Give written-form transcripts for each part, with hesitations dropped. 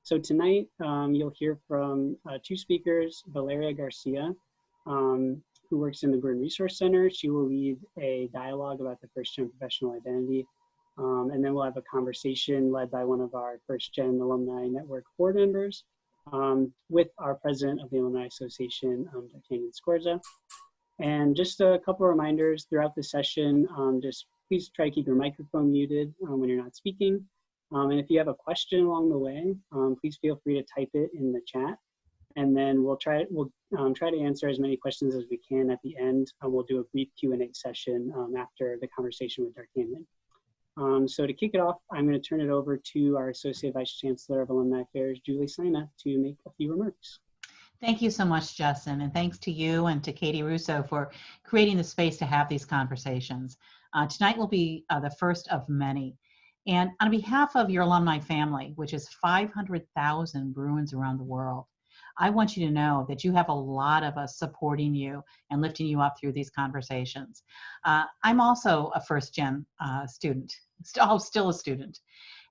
So tonight, you'll hear from two speakers, Valeria Garcia, who works in the Bruin Resource Center. She will lead a dialogue about the first-gen professional identity. And then we'll have a conversation led by one of our first-gen alumni network board members with our president of the Alumni Association, Dr. Scorza. And just a couple of reminders throughout the session, just please try to keep your microphone muted when you're not speaking. And if you have a question along the way, please feel free to type it in the chat. And then we'll try to answer as many questions as we can at the end. We'll do a brief Q&A session after the conversation with Dr. So to kick it off, I'm going to turn it over to our Associate Vice Chancellor of Alumni Affairs, Julie Sina, to make a few remarks. Thank you so much, Justin, and thanks to you and to Katie Russo for creating the space to have these conversations. Tonight will be the first of many. And on behalf of your alumni family, which is 500,000 Bruins around the world, I want you to know that you have a lot of us supporting you and lifting you up through these conversations. I'm also a first-gen student, still a student.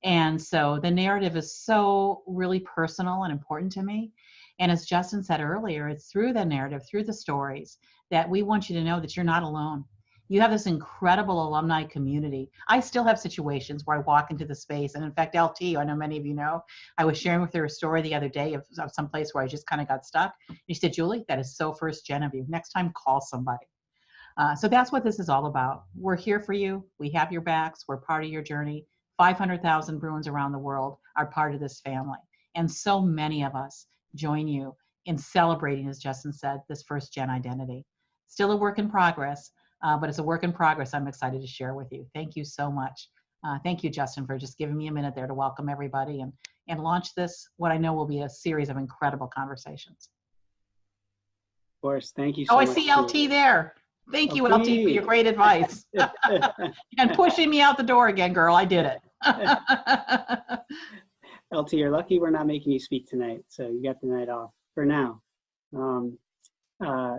And so the narrative is so really personal and important to me. And as Justin said earlier, it's through the narrative, through the stories, that we want you to know that you're not alone. You have this incredible alumni community. I still have situations where I walk into the space, and in fact, LT, I know many of you know, I was sharing with her a story the other day of some place where I just kind of got stuck. She said, Julie, that is so first gen of you. Next time, call somebody. So that's what this is all about. We're here for you. We have your backs. We're part of your journey. 500,000 Bruins around the world are part of this family. And so many of us join you in celebrating, as Justin said, this first gen identity. Still a work in progress. But it's a work in progress I'm excited to share with you. Thank you so much. Thank you, Justin, for just giving me a minute there to welcome everybody and launch this, what I know will be a series of incredible conversations. Of course, thank you so much. I see LT there. Thank you, LT, for your great advice. And pushing me out the door again, girl, I did it. LT, you're lucky we're not making you speak tonight, so you got the night off for now.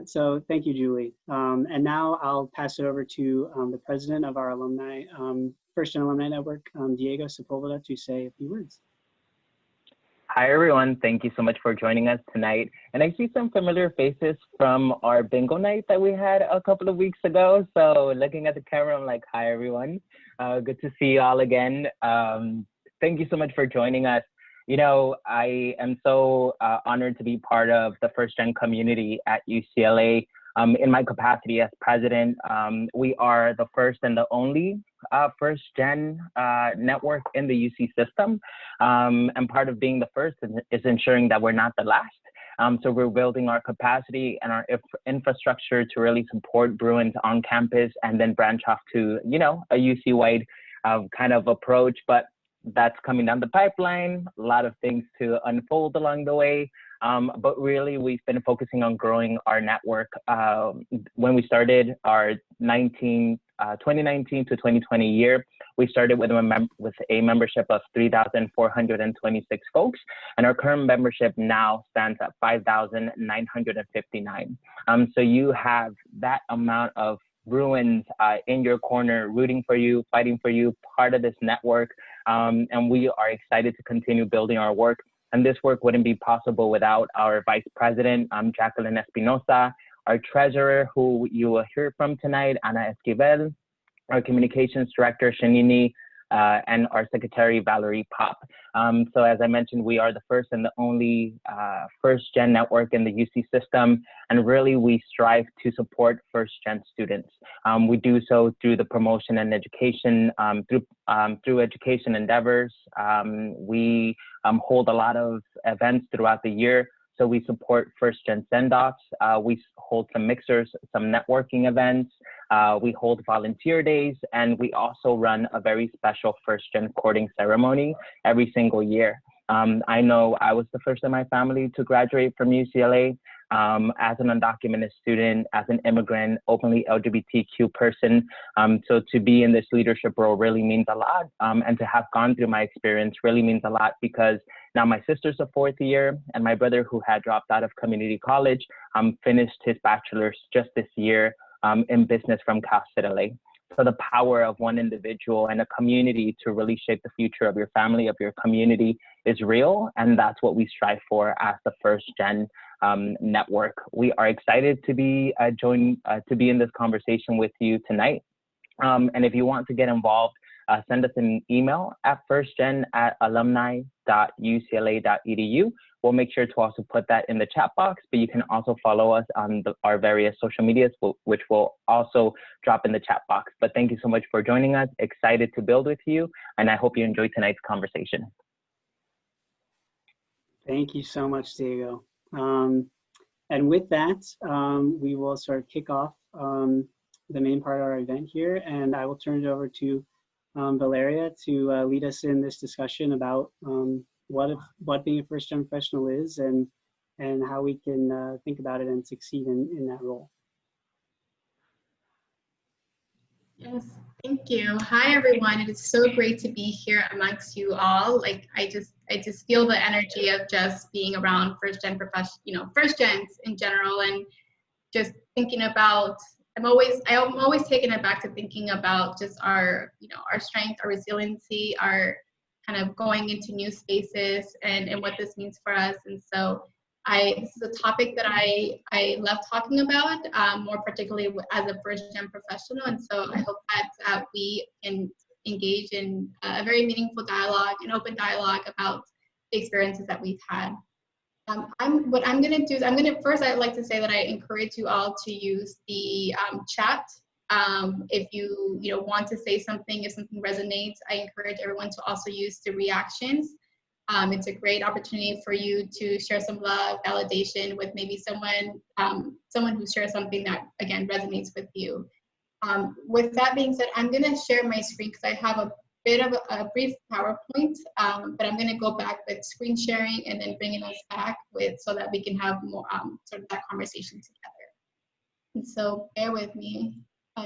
So thank you, Julie. And now I'll pass it over to the president of our alumni, First Gen Alumni Network, Diego Sipulva, to say a few words. Hi, everyone. Thank you so much for joining us tonight. And I see some familiar faces from our bingo night that we had a couple of weeks ago. So looking at the camera, I'm like, hi, everyone. Good to see you all again. Thank you so much for joining us. You know, I am so honored to be part of the first gen community at UCLA. In my capacity as president, we are the first and the only first gen network in the UC system. And part of being the first is ensuring that we're not the last. So we're building our capacity and our infrastructure to really support Bruins on campus and then branch off to, you know, a UC-wide kind of approach. But that's coming down the pipeline, a lot of things to unfold along the way. But really, we've been focusing on growing our network. When we started our 2019 to 2020 year, we started with a membership of 3,426 folks, and our current membership now stands at 5,959. So you have that amount of Bruins in your corner, rooting for you, fighting for you, part of this network. And we are excited to continue building our work. And this work wouldn't be possible without our Vice President, Jacqueline Espinosa, our Treasurer, who you will hear from tonight, Ana Esquivel, our Communications Director, Shanini, and our Secretary, Valerie Pop. So as I mentioned, we are the first and the only first-gen network in the UC system, and really we strive to support first-gen students. We do so through the promotion and education, through education endeavors. We hold a lot of events throughout the year. So we support first-gen send-offs. We hold some mixers, some networking events. We hold volunteer days, and we also run a very special first-gen courting ceremony every single year. I know I was the first in my family to graduate from UCLA as an undocumented student, as an immigrant, openly LGBTQ person. So to be in this leadership role really means a lot. And to have gone through my experience really means a lot, because now my sister's a fourth year, and my brother, who had dropped out of community college, finished his bachelor's just this year in business from Cal State LA. So the power of one individual and a community to really shape the future of your family, of your community, is real, and that's what we strive for as the First Gen network. We are excited to be to be in this conversation with you tonight. And if you want to get involved, send us an email at firstgen@alumni.ucla.edu. We'll make sure to also put that in the chat box, but you can also follow us on our various social medias, which will also drop in the chat box. But thank you so much for joining us. Excited to build with you, and I hope you enjoyed tonight's conversation. Thank you so much, Diego. And with that, we will sort of kick off the main part of our event here, and I will turn it over to Valeria to lead us in this discussion about what being a first-gen professional is and how we can think about it and succeed in that role. Yes, thank you. Hi, everyone. It is so great to be here amongst you all. Like, I just feel the energy of just being around first-gen first gens in general, and just thinking about. I'm always taken aback to thinking about just our strength, our resiliency, our kind of going into new spaces and what this means for us. And so this is a topic that I love talking about, more particularly as a first-gen professional. And so I hope that we can engage in a very meaningful dialogue, an open dialogue about the experiences that we've had. What I'm going to do is first I'd like to say that I encourage you all to use the chat. If you want to say something, if something resonates, I encourage everyone to also use the reactions. It's a great opportunity for you to share some love, validation with maybe someone who shares something that, again, resonates with you. With that being said, I'm going to share my screen because I have a bit of a brief PowerPoint, but I'm going to go back with screen sharing and then bringing us back so that we can have more sort of that conversation together. And so bear with me. All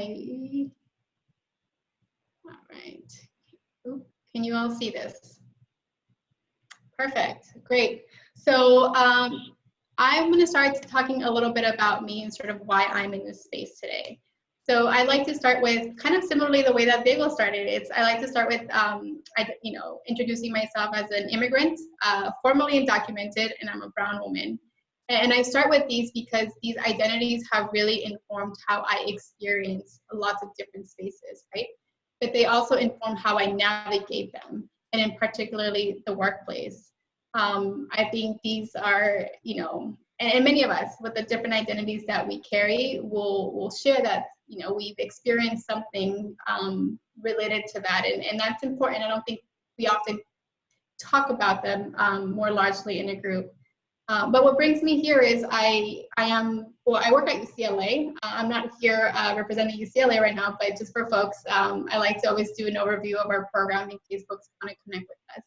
right. Ooh, can you all see this? Perfect. Great. So I'm going to start talking a little bit about me and sort of why I'm in this space today. So I like to start with kind of similarly the way that Diego started. I like to start with introducing myself as an immigrant, formally undocumented, and I'm a brown woman. And I start with these because these identities have really informed how I experience lots of different spaces, right? But they also inform how I navigate them, and in particularly the workplace. I think these are, and many of us with the different identities that we carry will share that, we've experienced something related to that. And that's important. I don't think we often talk about them more largely in a group. But what brings me here is I work at UCLA. I'm not here representing UCLA right now, but just for folks, I like to always do an overview of our program in case folks want to connect with us.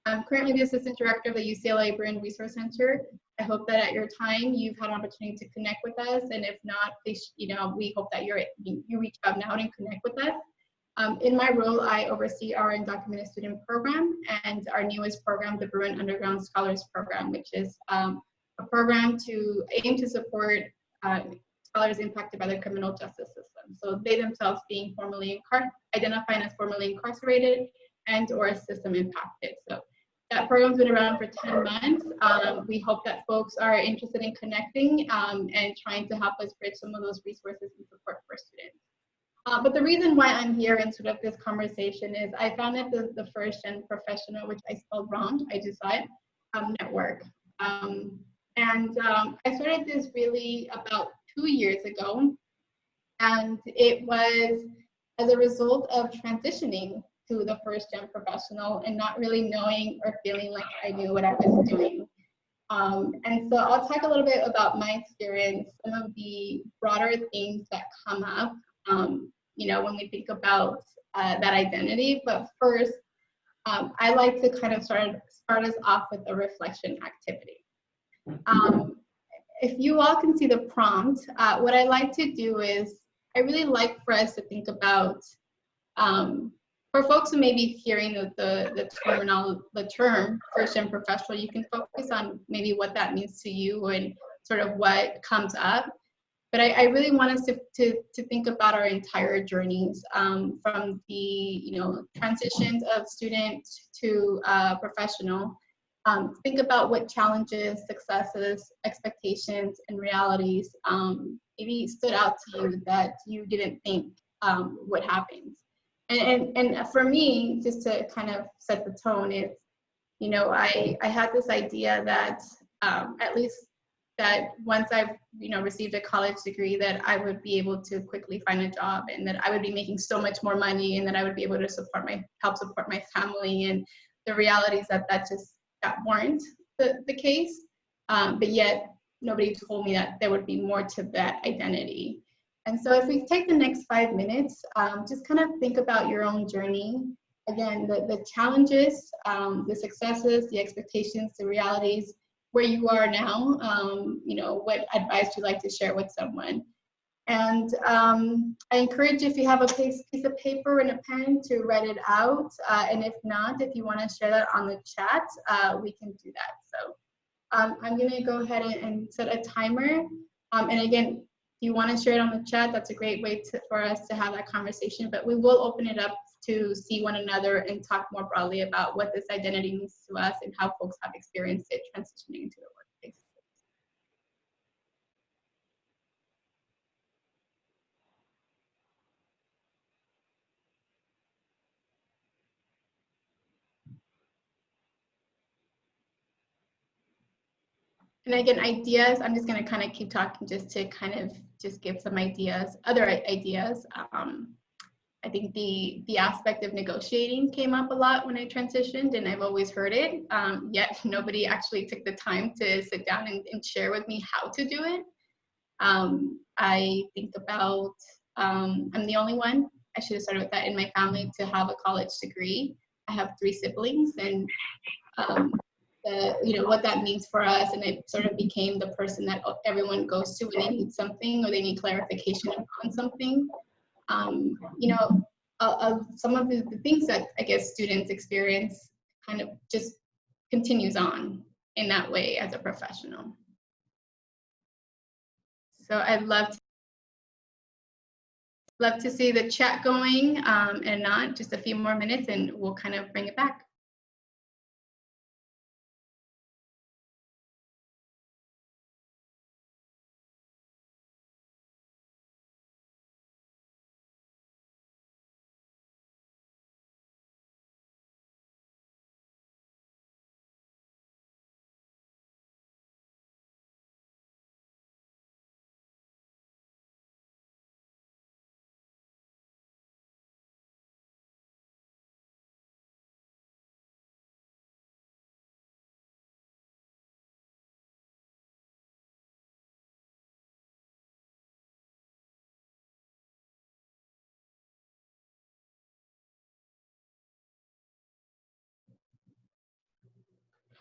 I'm currently the Assistant Director of the UCLA Bruin Resource Center. I hope that at your time you've had an opportunity to connect with us, and if not, please, we hope that you reach out now and connect with us. In my role, I oversee our undocumented student program and our newest program, the Bruin Underground Scholars Program, which is a program to aim to support scholars impacted by the criminal justice system. So they themselves being identifying as formerly incarcerated and or system impacted. So that program's been around for 10 months. We hope that folks are interested in connecting and trying to help us bridge some of those resources and support for students. But the reason why I'm here in sort of this conversation is I founded the First Gen Professional, which I spelled wrong, I just saw it, network. I started this really about 2 years ago, and it was as a result of transitioning to the First Gen Professional and not really knowing or feeling like I knew what I was doing. And so I'll talk a little bit about my experience, some of the broader themes that come up, when we think about that identity. But first, I like to kind of start us off with a reflection activity. If you all can see the prompt, what I like to do is I really like for us to think about, for folks who may be hearing the term First Gen Professional, you can focus on maybe what that means to you and sort of what comes up. But I really want us to think about our entire journeys from the transitions of student to professional, think about what challenges, successes, expectations, and realities maybe stood out to you that you didn't think would happen. And for me, just to kind of set the tone, it's, you know, I had this idea that at least that once I've, you know, received a college degree, that I would be able to quickly find a job, and that I would be making so much more money, and that I would be able to help support my family. And the reality is that that weren't the case. But yet nobody told me that there would be more to that identity. And so if we take the next 5 minutes, just kind of think about your own journey. Again, the challenges, the successes, the expectations, the realities, where you are now, you know, what advice you'd like to share with someone. And I encourage, if you have a piece of paper and a pen, to write it out. And if not, if you want to share that on the chat, we can do that. So I'm going to go ahead and set a timer. And again, if you want to share it on the chat, that's a great way for us to have that conversation. But we will open it up to see one another and talk more broadly about what this identity means to us and how folks have experienced it transitioning into the workplace. And again, ideas, I'm just going to kind of keep talking just to kind of just give some ideas, other ideas. I think the aspect of negotiating came up a lot when I transitioned, and I've always heard it, yet nobody actually took the time to sit down and share with me how to do it. I think about, I'm the only one, I should have started with that, in my family to have a college degree. I have 3 siblings, and you know, what that means for us, and it sort of became the person that everyone goes to when they need something or they need clarification on something. You know, some of the things that I guess students experience kind of just continues on in that way as a professional. So I'd love to see the chat going, and not just a few more minutes, and we'll kind of bring it back.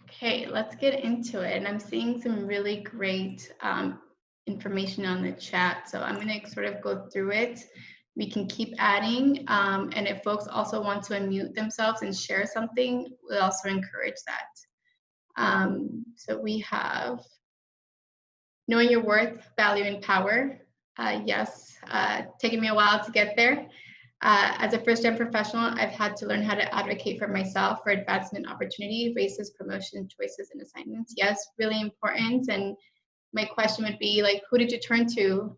Okay, let's get into it. And I'm seeing some really great information on the chat. So I'm going to sort of go through it. We can keep adding. And if folks also want to unmute themselves and share something, we'll also encourage that. So we have knowing your worth, value, and power. Yes, taking me a while to get there. As a first-gen professional, I've had to learn how to advocate for myself for advancement opportunity, raises, promotion, choices, and assignments. Yes, really important. And my question would be, like, who did you turn to,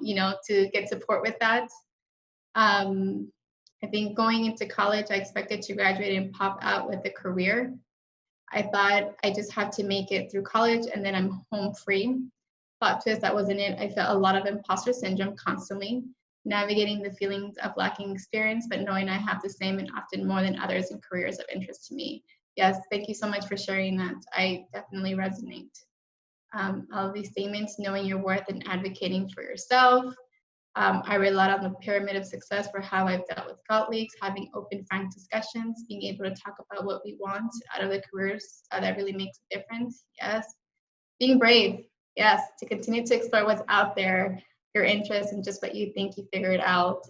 you know, to get support with that? I think going into college, I expected to graduate and pop out with a career. I thought I just had to make it through college and then I'm home free. Plot twist, that wasn't it. I felt a lot of imposter syndrome constantly, navigating the feelings of lacking experience, but knowing I have the same and often more than others in careers of interest to me. Yes, thank you so much for sharing that. I definitely resonate. All of these statements, knowing your worth and advocating for yourself. I relied on the pyramid of success for how I've dealt with colleagues, having open, frank discussions, being able to talk about what we want out of the careers that really makes a difference. Yes. Being brave. Yes. To continue to explore what's out there, your interests, and just what you think you figured out.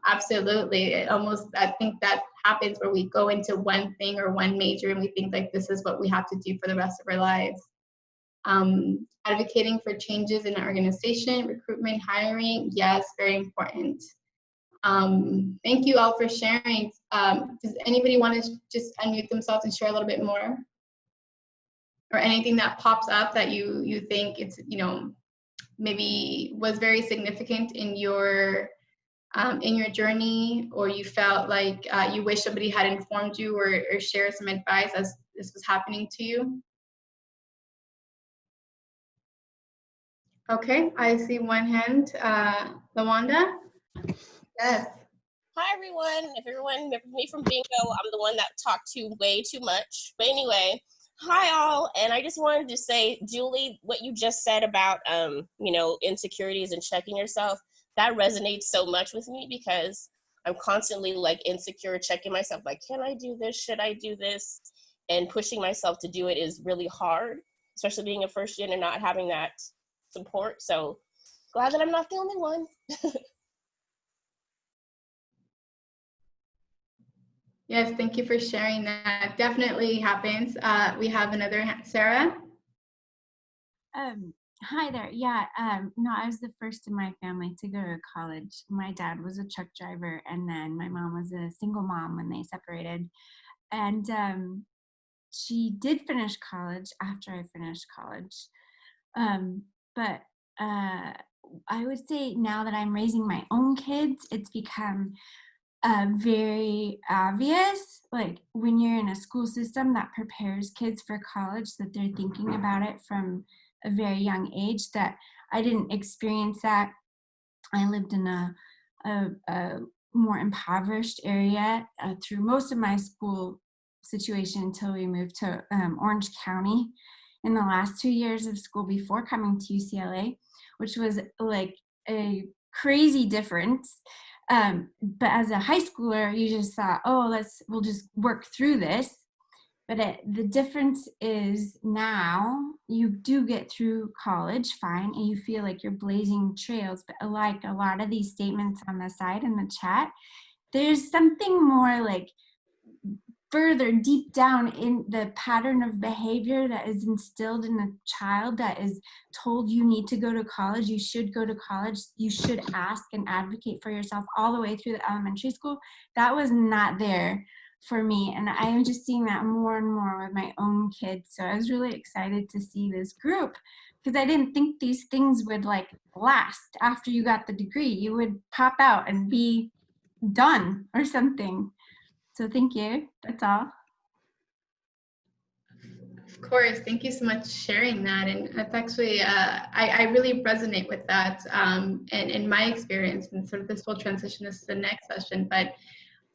Absolutely. I think that happens where we go into one thing or one major and we think like this is what we have to do for the rest of our lives. Advocating for changes in our organization, recruitment, hiring, yes, very important. Thank you all for sharing. Does anybody want to just unmute themselves and share a little bit more? or anything that pops up that you think it's, maybe was very significant in your journey, or you felt like you wish somebody had informed you or shared some advice as this was happening to you? Okay, I see one hand. Lawanda? Yes. Hi, everyone. If everyone remembers me from bingo, I'm the one that talked way too much. But anyway, hi all. And I just wanted to say, Julie, what you just said about, insecurities and checking yourself, that resonates so much with me because I'm constantly like insecure, checking myself, like, can I do this? Should I do this? And pushing myself to do it is really hard, especially being a first gen and not having that support. So glad that I'm not the only one. Yes, thank you for sharing that. Definitely happens. We have another hand. Sarah? Hi there. Yeah, no, I was the first in my family to go to college. My dad was a truck driver, and then my mom was a single mom when they separated. And she did finish college after I finished college. But I would say now that I'm raising my own kids, it's become very obvious, like when you're in a school system that prepares kids for college, that they're thinking about it from a very young age, that I didn't experience that. I lived in a more impoverished area through most of my school situation until we moved to Orange County in the last 2 years of school before coming to UCLA, which was like a crazy difference. But as a high schooler, you just thought, we'll just work through this. But the difference is now you do get through college fine, and you feel like you're blazing trails. But like a lot of these statements on the side in the chat, there's something more like further deep down in the pattern of behavior that is instilled in a child, that is told you need to go to college, you should go to college, you should ask and advocate for yourself all the way through the elementary school. That was not there for me, and I am just seeing that more and more with my own kids. So I was really excited to see this group, because I didn't think these things would like last after you got the degree. You would pop out and be done or something. So thank you. That's all. Of course. Thank you so much for sharing that. And that's actually, I really resonate with that and in my experience. And sort of this will transition us to the next session. But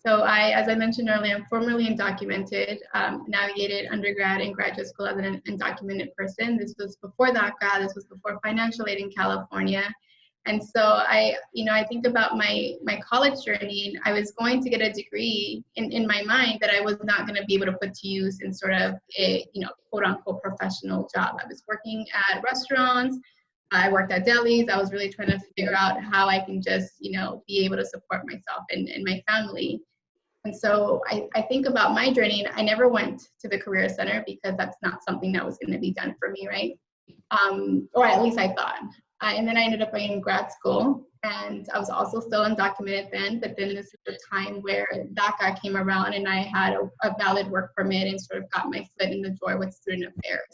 so as I mentioned earlier, I'm formerly undocumented, navigated undergrad and graduate school as an undocumented person. This was before DACA. This was before financial aid in California. And so I think about my college journey. I was going to get a degree in my mind that I was not going to be able to put to use in sort of a, quote unquote professional job. I was working at restaurants. I worked at delis. I was really trying to figure out how I can just, be able to support myself and my family. And so I think about my journey, and I never went to the Career Center because that's not something that was going to be done for me, right? Or at least I thought. And then I ended up in grad school, and I was also still undocumented then, but then this is the time where DACA came around and I had a valid work permit and sort of got my foot in the door with student affairs.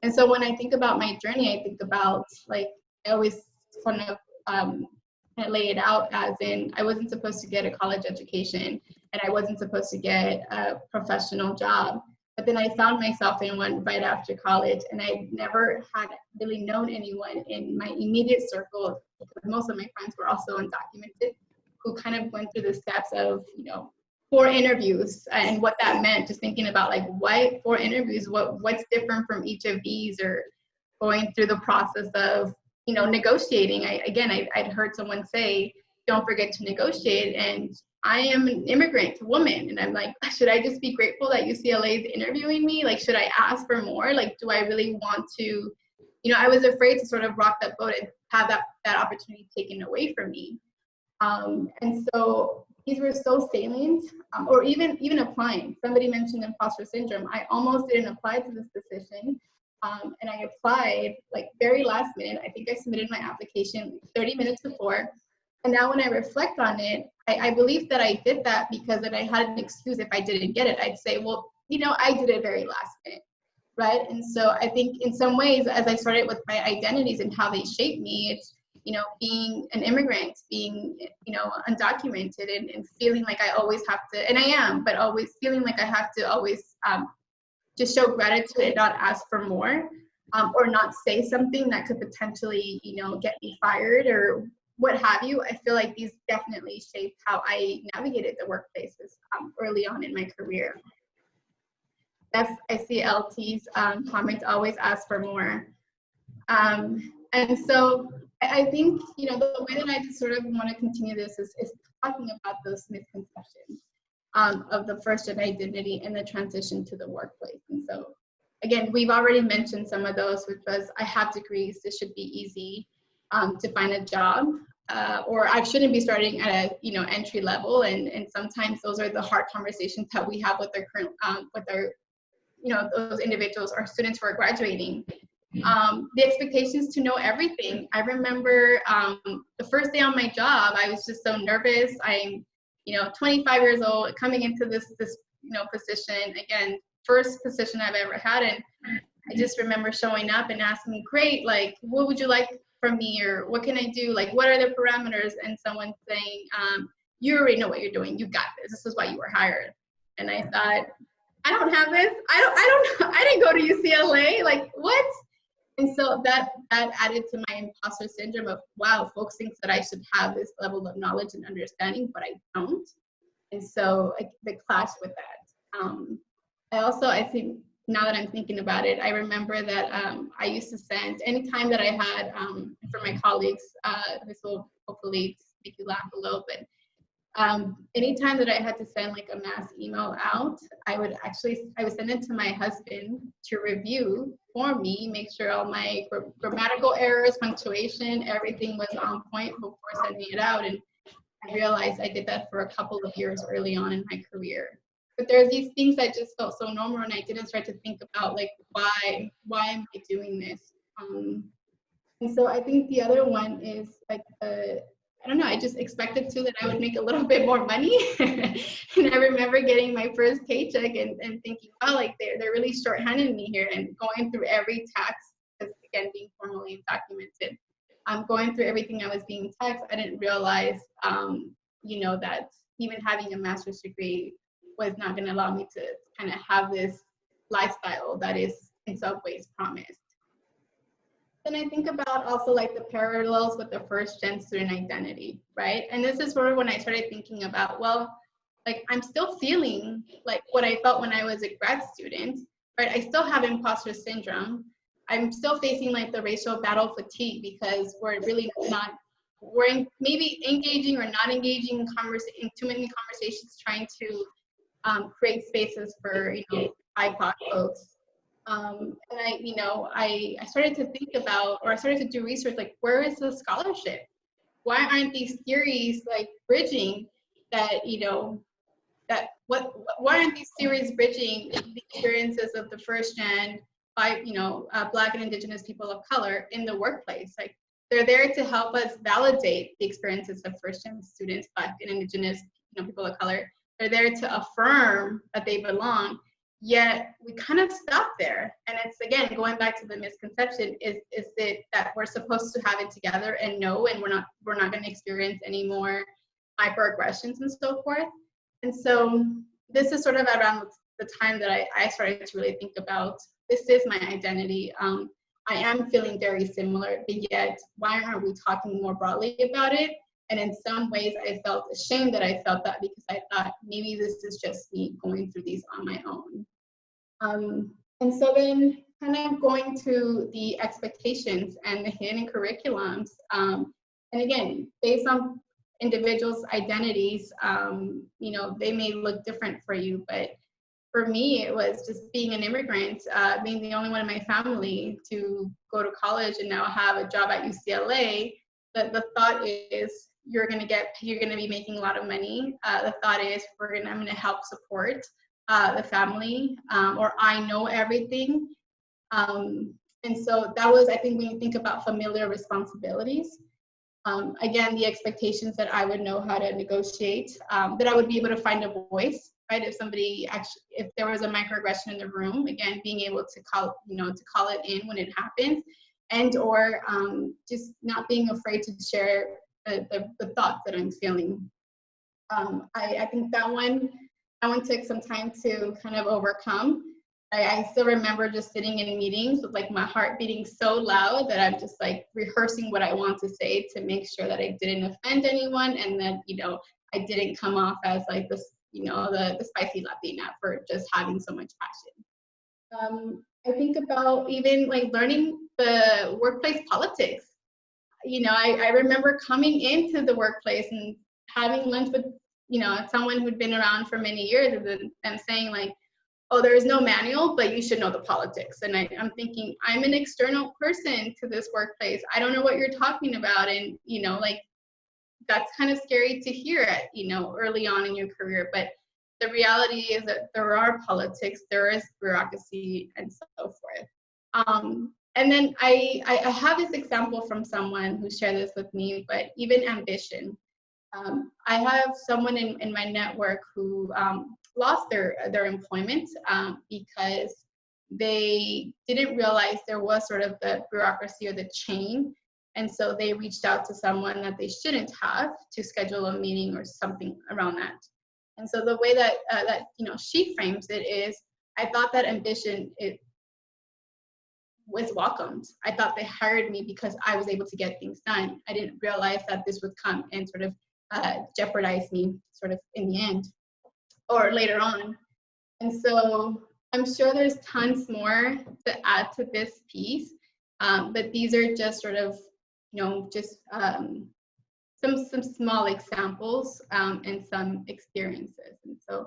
And so when I think about my journey, I think about, like, I always kind of lay it out as in, I wasn't supposed to get a college education, and I wasn't supposed to get a professional job. But then I found myself in one right after college, and I never had really known anyone in my immediate circle, because most of my friends were also undocumented, who kind of went through the steps of, 4 interviews and what that meant, just thinking about like, what 4 interviews, what's different from each of these, or going through the process of, negotiating. I'd heard someone say, don't forget to negotiate. And I am an immigrant woman, and I'm like, should I just be grateful that UCLA is interviewing me? Like, should I ask for more? Like, do I really want to, I was afraid to sort of rock that boat and have that opportunity taken away from me. And so these were so salient, or even applying. Somebody mentioned imposter syndrome. I almost didn't apply to this position. And I applied like very last minute. I think I submitted my application 30 minutes before. And now when I reflect on it, I believe that I did that because then I had an excuse if I didn't get it. I'd say, well, I did it very last minute. right? And so I think in some ways, as I started with my identities and how they shape me, it's, you know, being an immigrant, being, you know, undocumented, and feeling like I always have to, and I am, but always feeling like I have to always just show gratitude and not ask for more, or not say something that could potentially, you know, get me fired or what have you. I feel like these definitely shaped how I navigated the workplaces early on in my career. I see LT's comments, always ask for more. And so I think, you know, the way that I just sort of want to continue this is talking about those misconceptions of the first-gen identity and the transition to the workplace. And so, again, we've already mentioned some of those, which was, I have degrees, this should be easy to find a job, or I shouldn't be starting at a, you know, entry level. And sometimes those are the hard conversations that we have with our current, with our, you know, those individuals or students who are graduating. The expectations to know everything. I remember the first day on my job, I was just so nervous. I'm, you know, 25 years old, coming into this, you know, position. Again, first position I've ever had. And I just remember showing up and asking, great, like, what would you like from me? Or what can I do? Like, what are the parameters? And someone saying, you already know what you're doing. You got this. This is why you were hired. And I thought, I don't have this. I didn't go to UCLA. Like, what? And so that added to my imposter syndrome of, wow, folks think that I should have this level of knowledge and understanding, but I don't. And so the clash with that. I think, now that I'm thinking about it, I remember that I used to send, anytime that I had, for my colleagues, this will hopefully make you laugh a little bit. Anytime that I had to send like a mass email out, I would send it to my husband to review for me, make sure all my grammatical errors, punctuation, everything was on point before sending it out. And I realized I did that for a couple of years early on in my career. But there's these things that just felt so normal, and I didn't start to think about, like, why am I doing this? And so I think the other one is like, I don't know, I just expected that I would make a little bit more money. And I remember getting my first paycheck and thinking, oh, like they're really shorthanding me here, and going through every tax, because again, being formally documented, going through everything I was being taxed. I didn't realize, you know, that even having a master's degree was not going to allow me to kind of have this lifestyle that is in some ways promised. Then I think about also like the parallels with the first-gen student identity, right? And this is sort of when I started thinking about, well, like I'm still feeling like what I felt when I was a grad student, right? I still have imposter syndrome. I'm still facing like the racial battle fatigue, because we're really not, maybe engaging or not engaging in too many conversations, trying to create spaces for, you know, BIPOC folks. And I started to think about, or I started to do research, like, where is the scholarship? Why aren't these theories like bridging that, you know, why aren't these theories bridging the experiences of the first gen by, you know, Black and Indigenous people of color in the workplace? Like, they're there to help us validate the experiences of first gen students, Black and Indigenous, you know, people of color. They're there to affirm that they belong. Yet we kind of stop there. And it's, again, going back to the misconception, is it that we're supposed to have it together and know, and we're not going to experience any more microaggressions and so forth. And so this is sort of around the time that I started to really think about, this is my identity. I am feeling very similar, but yet why aren't we talking more broadly about it? And in some ways, I felt ashamed that I felt that, because I thought maybe this is just me going through these on my own. And so then kind of going to the expectations and the hidden curriculums. And again, based on individuals' identities, you know, they may look different for you, but for me, it was just being an immigrant, being the only one in my family to go to college and now have a job at UCLA. The thought is, you're going to be making a lot of money. The thought is, I'm going to help support the family, or I know everything. And so that was, I think, when you think about familiar responsibilities, again, the expectations that I would know how to negotiate, that I would be able to find a voice right? If somebody actually, if there was a microaggression in the room, again, being able to call, to call it in when it happens, and or just not being afraid to share the thoughts that I'm feeling. I think that one took some time to kind of overcome. I still remember just sitting in meetings with like my heart beating so loud that I'm just like rehearsing what I want to say to make sure that I didn't offend anyone, and that, I didn't come off as like this, the spicy Latina for just having so much passion. I think about even like learning the workplace politics. I remember coming into the workplace and having lunch with, someone who'd been around for many years, and them saying like, oh, there is no manual, but you should know the politics. And I'm thinking, I'm an external person to this workplace. I don't know what you're talking about. And, like, that's kind of scary to hear at, early on in your career. But the reality is that there are politics, there is bureaucracy, and so forth. And then I have this example from someone who shared this with me, but even ambition. I have someone in my network who lost their employment because they didn't realize there was sort of the bureaucracy or the chain. And so they reached out to someone that they shouldn't have to schedule a meeting or something around that. And so the way that she frames it is, I thought that ambition, it was welcomed. I thought they hired me because I was able to get things done. I didn't realize that this would come and sort of jeopardize me sort of in the end or later on. And so I'm sure there's tons more to add to this piece, but these are just sort of, just some small examples and some experiences. And so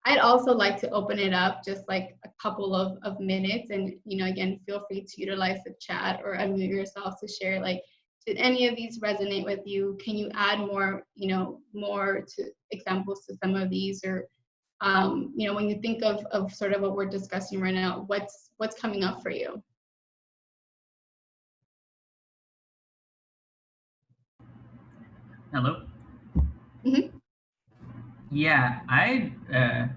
I'd also like to open it up just like a couple of minutes, and again, feel free to utilize the chat or unmute yourself to share, like, did any of these resonate with you? Can you add more, more to examples to some of these? Or, when you think of sort of what we're discussing right now, what's coming up for you? Hello. Mm-hmm. Yeah, I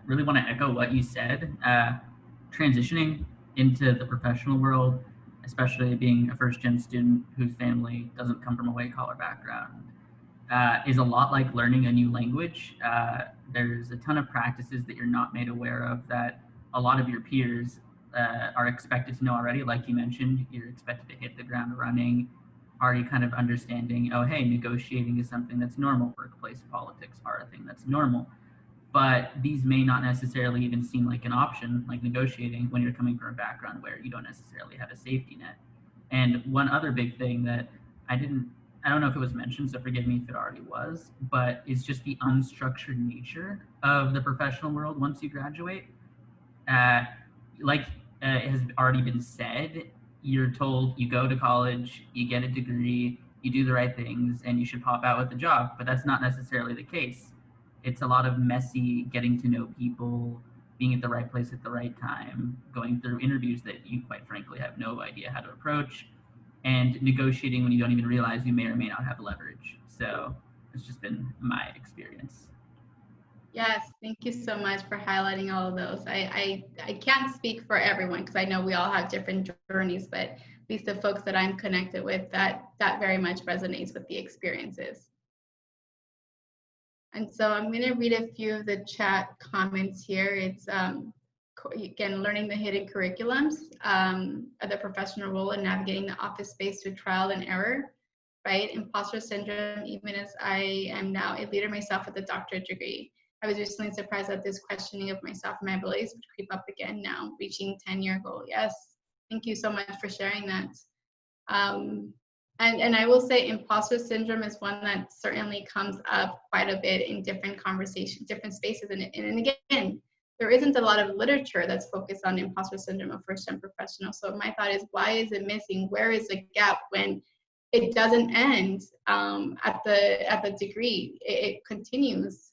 really want to echo what you said. Transitioning into the professional world, especially being a first-gen student whose family doesn't come from a white-collar background, is a lot like learning a new language. There's a ton of practices that you're not made aware of that a lot of your peers are expected to know already. Like you mentioned, you're expected to hit the ground running, already kind of understanding, oh, hey, negotiating is something that's normal. Workplace politics are a thing that's normal. But these may not necessarily even seem like an option, like negotiating, when you're coming from a background where you don't necessarily have a safety net. And one other big thing that I don't know if it was mentioned, so forgive me if it already was, but it's just the unstructured nature of the professional world once you graduate. Like it has already been said, you're told you go to college, you get a degree, you do the right things, and you should pop out with a job. But that's not necessarily the case. It's a lot of messy getting to know people, being at the right place at the right time, going through interviews that you quite frankly have no idea how to approach, and negotiating when you don't even realize you may or may not have leverage. So it's just been my experience. Yes, thank you so much for highlighting all of those. I can't speak for everyone because I know we all have different journeys, but at least the folks that I'm connected with, that very much resonates with the experiences. And so I'm going to read a few of the chat comments here. It's again, learning the hidden curriculums of the professional role and navigating the office space through trial and error, right? Imposter syndrome, even as I am now a leader myself with a doctorate degree. I was recently surprised that this questioning of myself and my abilities would creep up again now, reaching 10-year goal. Yes, thank you so much for sharing that. And I will say imposter syndrome is one that certainly comes up quite a bit in different conversations, different spaces. And again, there isn't a lot of literature that's focused on imposter syndrome of first-time professionals. So my thought is, why is it missing? Where is the gap when it doesn't end at the degree? It continues.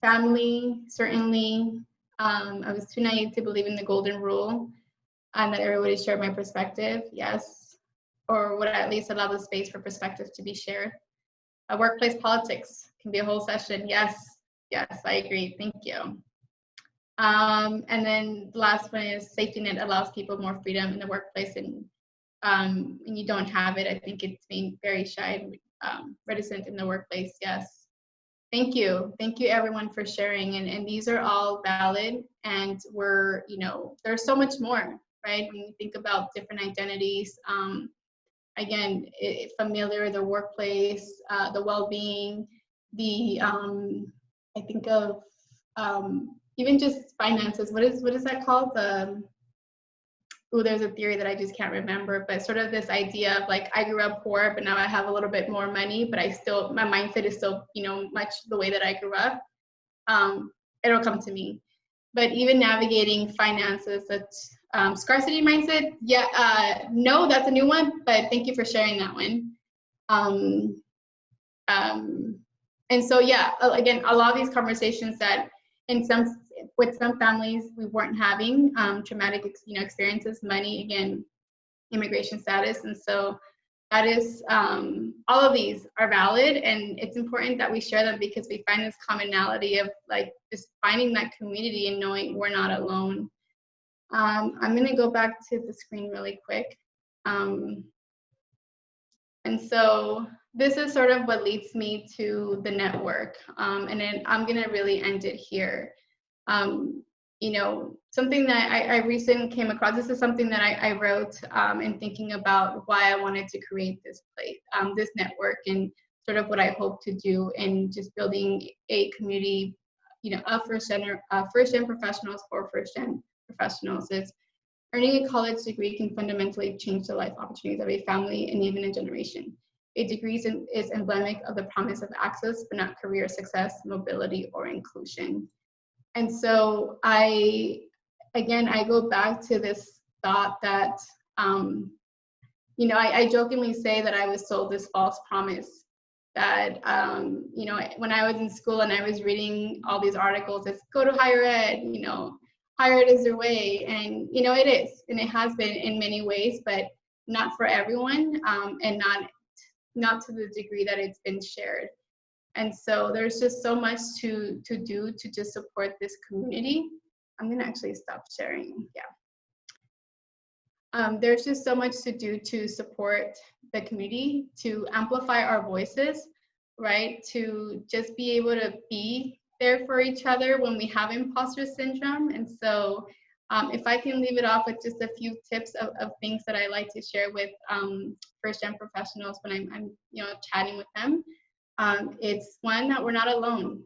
Family, certainly. I was too naive to believe in the golden rule and that everybody shared my perspective. Yes. Or would I at least allow the space for perspectives to be shared? Workplace politics can be a whole session. Yes, yes, I agree. Thank you. And then the last one is safety net allows people more freedom in the workplace, and you don't have it. I think it's being very shy and reticent in the workplace. Yes. Thank you. Thank you everyone for sharing. And these are all valid, and we're, there's so much more, right? When you think about different identities, again, familiar, the workplace, the well-being, I think of even just finances. What is that called? There's a theory that I just can't remember, but sort of this idea of like, I grew up poor, but now I have a little bit more money, but my mindset is still, much the way that I grew up. It'll come to me. But even navigating finances, that's scarcity mindset. Yeah, no, that's a new one, but thank you for sharing that one. And so, yeah, again, a lot of these conversations that with some families we weren't having traumatic, experiences, money, again, immigration status. And so that is, all of these are valid, and it's important that we share them because we find this commonality of like just finding that community and knowing we're not alone. I'm gonna go back to the screen really quick. And so this is sort of what leads me to the network. And then I'm gonna really end it here. Something that I recently came across, this is something that I wrote in thinking about why I wanted to create this place, this network, and sort of what I hope to do in just building a community, of first-gen professionals for first-gen professionals. Is earning a college degree can fundamentally change the life opportunities of a family and even a generation. A degree is emblematic of the promise of access, but not career success, mobility, or inclusion. And so I go back to this thought that, I jokingly say that I was sold this false promise that, when I was in school and I was reading all these articles, it's go to higher ed, higher ed is your way. And, it is, and it has been in many ways, but not for everyone, and not to the degree that it's been shared. And so there's just so much to do to just support this community. I'm gonna actually stop sharing, yeah. There's just so much to do to support the community, to amplify our voices, right? To just be able to be there for each other when we have imposter syndrome. And so if I can leave it off with just a few tips of things that I like to share with first-gen professionals when I'm chatting with them. It's one, that we're not alone.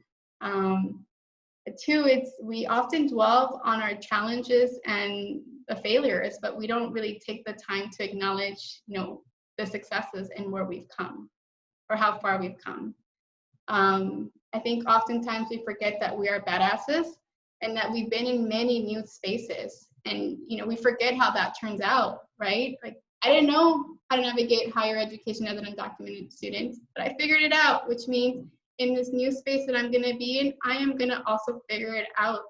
Two, we often dwell on our challenges and the failures, but we don't really take the time to acknowledge, the successes and where we've come or how far we've come. I think oftentimes we forget that we are badasses and that we've been in many new spaces, and we forget how that turns out, right? Like, I didn't know how to navigate higher education as an undocumented student, but I figured it out, which means in this new space that I'm gonna be in, I am gonna also figure it out.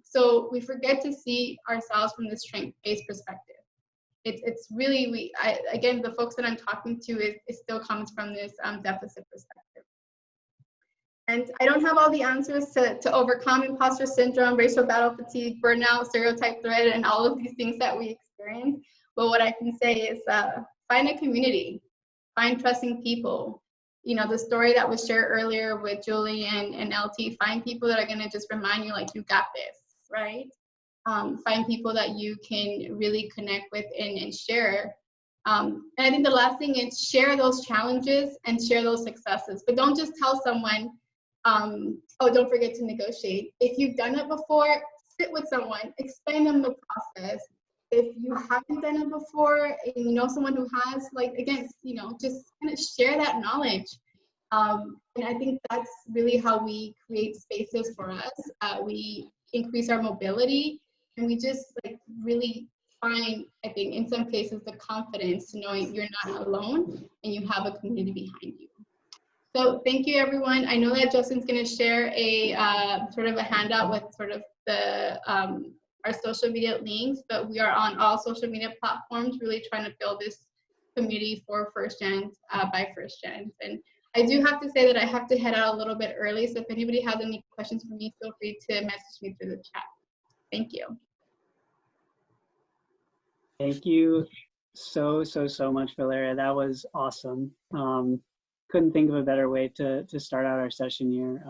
So we forget to see ourselves from the strength-based perspective. It's really, again, the folks that I'm talking to, it still comes from this deficit perspective. And I don't have all the answers to overcome imposter syndrome, racial battle fatigue, burnout, stereotype threat, and all of these things that we experience. But what I can say is find a community, find trusting people. The story that was shared earlier with Julie and LT, find people that are gonna just remind you, like, you got this, right? Find people that you can really connect with and share. And I think the last thing is share those challenges and share those successes, but don't just tell someone, oh, don't forget to negotiate. If you've done it before, sit with someone, explain them the process. If you haven't done it before and you know someone who has, like, again, just kind of share that knowledge. And I think that's really how we create spaces for us. We increase our mobility, and we just really find, I think, in some cases, the confidence to knowing you're not alone and you have a community behind you. So thank you, everyone. I know that Justin's going to share a sort of a handout with sort of the our social media links, but we are on all social media platforms, really trying to build this community for first gens by first gens. And I do have to say that I have to head out a little bit early, so if anybody has any questions for me, feel free to message me through the chat. Thank you. Thank you so much, Valeria. That was awesome. Couldn't think of a better way to start out our session here.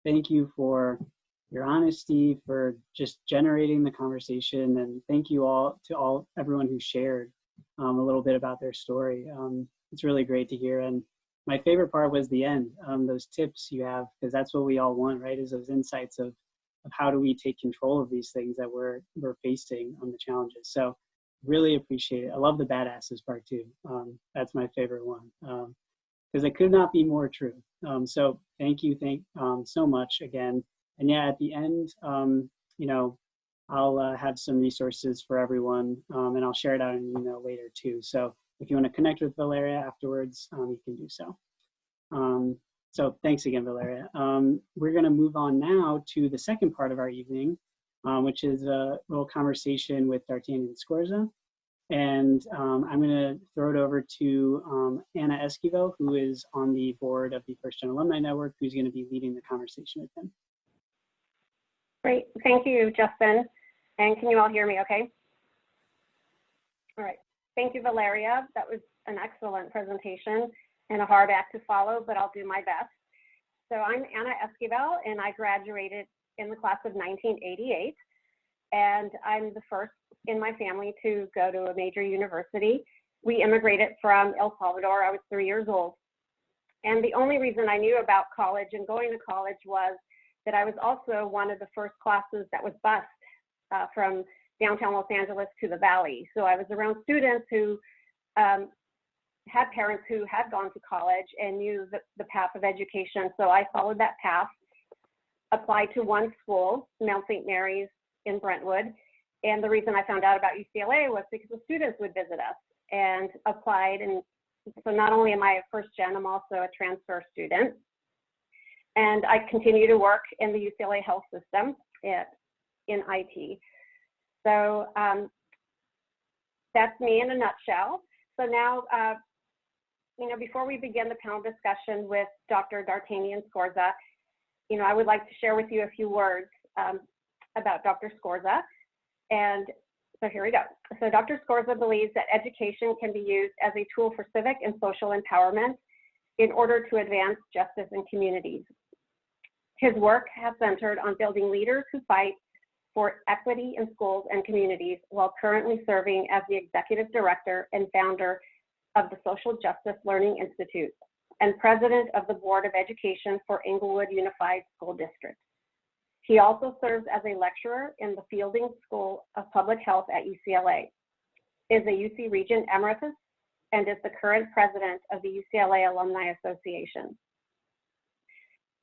Thank you for your honesty, for just generating the conversation, and thank you all to everyone who shared a little bit about their story. It's really great to hear, and my favorite part was the end, those tips you have, because that's what we all want, right? Is those insights of how do we take control of these things that we're facing on the challenges. So really appreciate it. I love the badasses part too. That's my favorite one, because it could not be more true. So thank you so much again. And yeah, at the end, you know, I'll have some resources for everyone, and I'll share it out in an email later too. So if you want to connect with Valeria afterwards, you can do so. So thanks again, Valeria. We're going to move on now to the second part of our evening, which is a little conversation with D'Artagnan Scorza. And I'm going to throw it over to Anna Esquivel, who is on the board of the First Gen Alumni Network, who's going to be leading the conversation with him. Great. Thank you, Justin. And can you all hear me okay? All right. Thank you, Valeria. That was an excellent presentation and a hard act to follow, but I'll do my best. So I'm Anna Esquivel, and I graduated in the class of 1988. And I'm the first in my family to go to a major university. We immigrated from El Salvador. I was 3 years old. And the only reason I knew about college and going to college was that I was also one of the first classes that was bused from downtown Los Angeles to the Valley. So I was around students who had parents who had gone to college and knew the path of education. So I followed that path, applied to one school, Mount St. Mary's in Brentwood. And the reason I found out about UCLA was because the students would visit us, and applied. And so not only am I a first gen, I'm also a transfer student. And I continue to work in the UCLA health system in IT. So that's me in a nutshell. So now, you know, before we begin the panel discussion with Dr. D'Artagnan Scorza, you know, I would like to share with you a few words about Dr. Scorza. And so here we go. So Dr. Scorza believes that education can be used as a tool for civic and social empowerment in order to advance justice in communities. His work has centered on building leaders who fight for equity in schools and communities, while currently serving as the executive director and founder of the Social Justice Learning Institute and president of the Board of Education for Inglewood Unified School District. He also serves as a lecturer in the Fielding School of Public Health at UCLA, is a UC Regent Emeritus, and is the current president of the UCLA Alumni Association.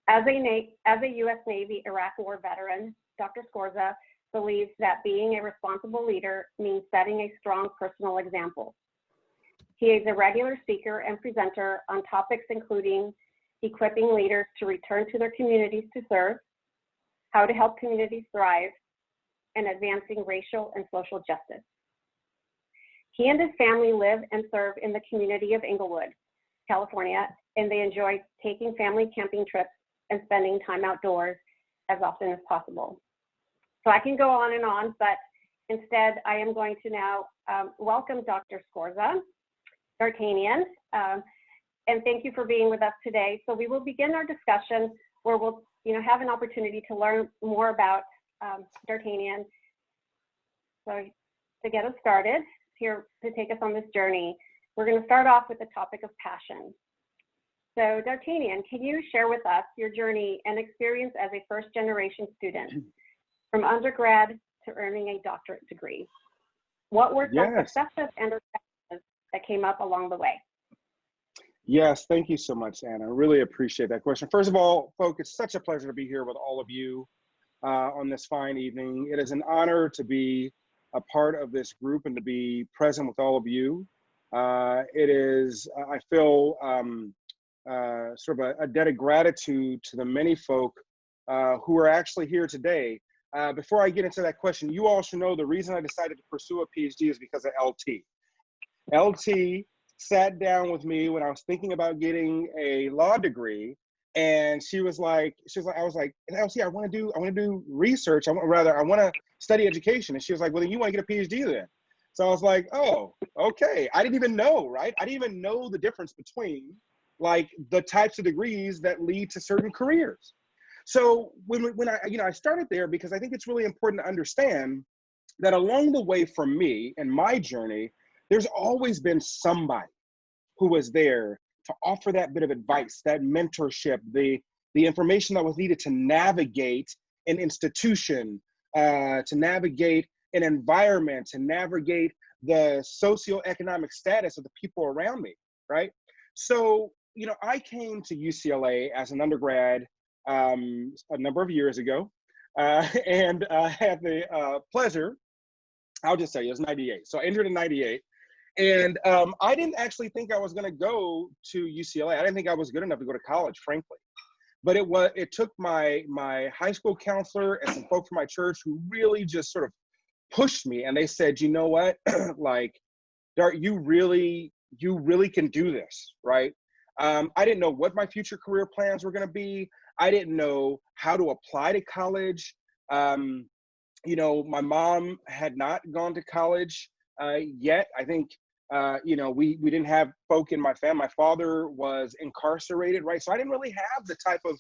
As a U.S. Navy Iraq War veteran, Dr. Scorza believes that being a responsible leader means setting a strong personal example. He is a regular speaker and presenter on topics including equipping leaders to return to their communities to serve, how to help communities thrive, and advancing racial and social justice. He and his family live and serve in the community of Inglewood, California, and they enjoy taking family camping trips and spending time outdoors as often as possible. So I can go on, but instead I am going to now welcome Dr. Scorza, D'Artagnan, and thank you for being with us today. So we will begin our discussion where we'll have an opportunity to learn more about D'Artagnan. So to get us started, here to take us on this journey, we're going to start off with the topic of passion. So D'Artagnan, can you share with us your journey and experience as a first-generation student, from undergrad to earning a doctorate degree? What were some successes and challenges that came up along the way? Yes, thank you so much, Anna. I really appreciate that question. First of all, folks, it's such a pleasure to be here with all of you on this fine evening. It is an honor to be a part of this group and to be present with all of you. It is, I feel, sort of a debt of gratitude to the many folk who are actually here today. Before I get into that question, you all should know the reason I decided to pursue a PhD is because of LT. LT sat down with me when I was thinking about getting a law degree. And she was like, I was like, Elsie, I want to do research. I want to study education. And she was like, well, then you want to get a Ph.D. then. So I was like, oh, okay. I didn't even know, right? I didn't even know the difference between like the types of degrees that lead to certain careers. So when I started there because I think it's really important to understand that along the way for me and my journey, there's always been somebody who was there to offer that bit of advice, that mentorship, the information that was needed to navigate an institution, to navigate an environment, to navigate the socioeconomic status of the people around me, right? So, I came to UCLA as an undergrad a number of years ago, and had the pleasure, I'll just tell you, it was 98. So I entered in 98. And I didn't actually think I was going to go to UCLA. I didn't think I was good enough to go to college, frankly. But it took my high school counselor and some folks from my church who really just sort of pushed me. And they said, you know what, like, Dart, you really can do this, right? I didn't know what my future career plans were going to be. I didn't know how to apply to college. My mom had not gone to college yet. I think, we didn't have folk in my family. My father was incarcerated, right? So I didn't really have the type of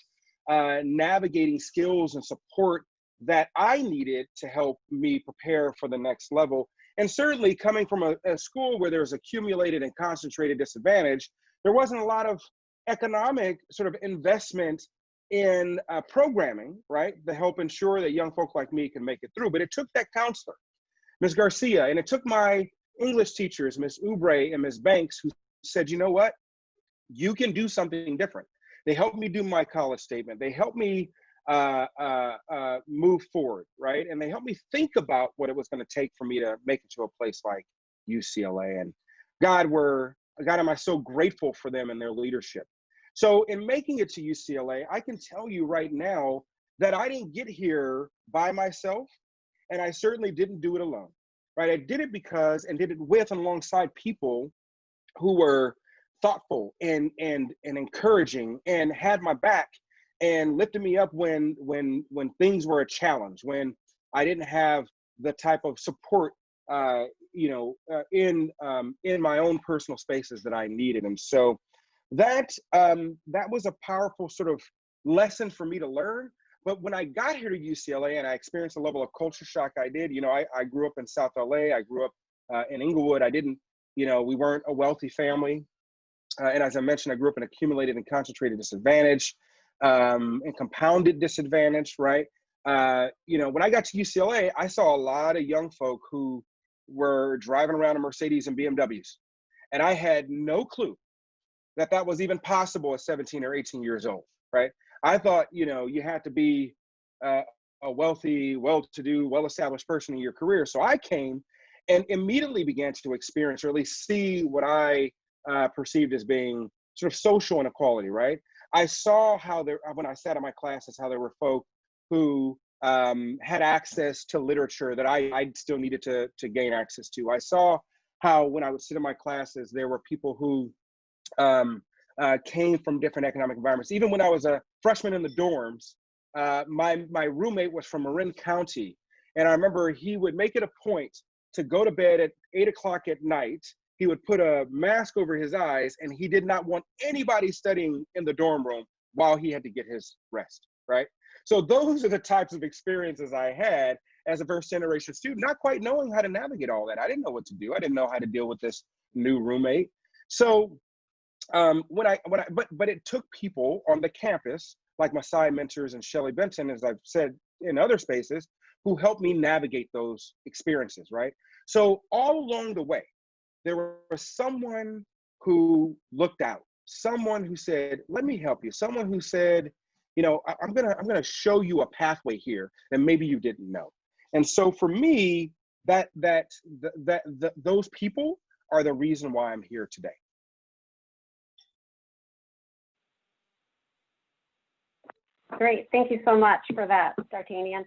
navigating skills and support that I needed to help me prepare for the next level. And certainly coming from a school where there's accumulated and concentrated disadvantage, there wasn't a lot of economic sort of investment in programming, right, to help ensure that young folk like me can make it through. But it took that counselor, Ms. Garcia, and it took my English teachers, Ms. Oubre and Ms. Banks, who said, you know what, you can do something different. They helped me do my college statement. They helped me move forward, right? And they helped me think about what it was going to take for me to make it to a place like UCLA. And God, am I so grateful for them and their leadership. So in making it to UCLA, I can tell you right now that I didn't get here by myself, and I certainly didn't do it alone, right? I did it because and did it with and alongside people who were thoughtful and encouraging and had my back and lifted me up when things were a challenge, when I didn't have the type of support in my own personal spaces that I needed. And so that was a powerful sort of lesson for me to learn. But when I got here to UCLA and I experienced a level of culture shock I did, I grew up in South LA, I grew up in Inglewood. We weren't a wealthy family. And as I mentioned, I grew up in accumulated and concentrated disadvantage and compounded disadvantage, right? When I got to UCLA, I saw a lot of young folk who were driving around in Mercedes and BMWs. And I had no clue that was even possible at 17 or 18 years old, right? I thought, you had to be a wealthy, well-to-do, well-established person in your career. So I came and immediately began to experience, or at least see what I perceived as being sort of social inequality, right? I saw how when I sat in my classes, how there were folk who had access to literature that I still needed to gain access to. I saw how when I would sit in my classes, there were people who came from different economic environments. Even when I was a freshman in the dorms, my roommate was from Marin County. And I remember he would make it a point to go to bed at 8 o'clock at night. He would put a mask over his eyes, and he did not want anybody studying in the dorm room while he had to get his rest, right? So those are the types of experiences I had as a first generation student, not quite knowing how to navigate all that. I didn't know what to do. I didn't know how to deal with this new roommate. So but it took people on the campus like my side mentors and Shelley Benton, as I've said in other spaces, who helped me navigate those experiences, right? So all along the way, there was someone who looked out, someone who said, let me help you. Someone who said, I'm gonna show you a pathway here that maybe you didn't know. And so for me, those people are the reason why I'm here today. Great, thank you so much for that, D'Artagnan.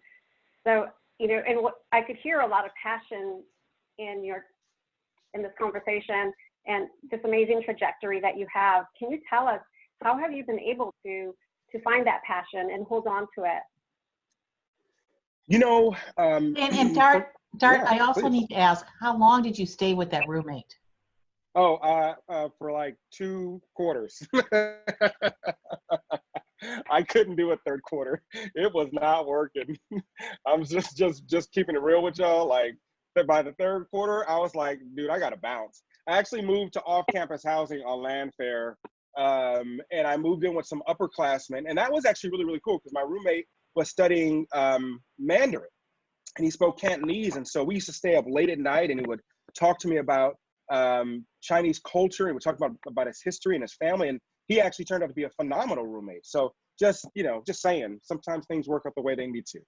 So, and what I could hear a lot of passion in this conversation, and this amazing trajectory that you have. Can you tell us, how have you been able to find that passion and hold on to it? You know, And Dart, yeah, I also please. need to ask, how long did you stay with that roommate? Oh, for like 2 quarters. I couldn't do a third quarter. It was not working. I'm just keeping it real with y'all. Like, by the third quarter, I was like, dude, I gotta bounce. I actually moved to off-campus housing on Landfair, and I moved in with some upperclassmen, and that was actually really, really cool because my roommate was studying Mandarin, and he spoke Cantonese, and so we used to stay up late at night, and he would talk to me about Chinese culture, and we talked about his history and his family, and he actually turned out to be a phenomenal roommate. So just saying, sometimes things work out the way they need to.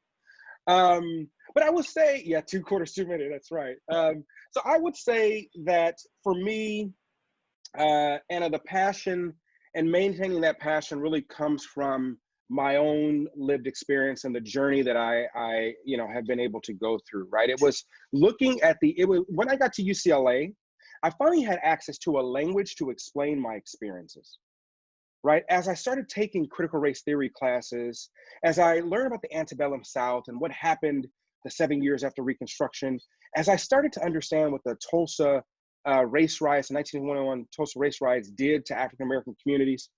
But I would say, yeah, 2 quarters too many, that's right. So I would say that for me, Anna, the passion and maintaining that passion really comes from my own lived experience and the journey that I have been able to go through, right? It was looking at when I got to UCLA, I finally had access to a language to explain my experiences, right? As I started taking critical race theory classes, as I learned about the antebellum South and what happened the 7 years after Reconstruction, as I started to understand what the Tulsa race riots, the 1921 Tulsa race riots did to African-American communities,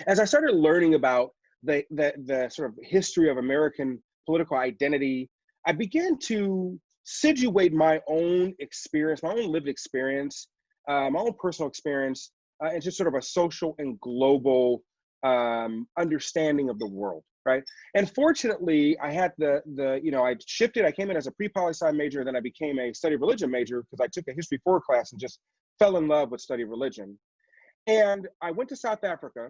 as I started learning about the sort of history of American political identity, I began to situate my own experience, my own lived experience, my own personal experience, into sort of a social and global understanding of the world, right? And fortunately, I had I shifted. I came in as a pre-poli-sci major, then I became a study of religion major because I took a history 4 class and just fell in love with study of religion. And I went to South Africa,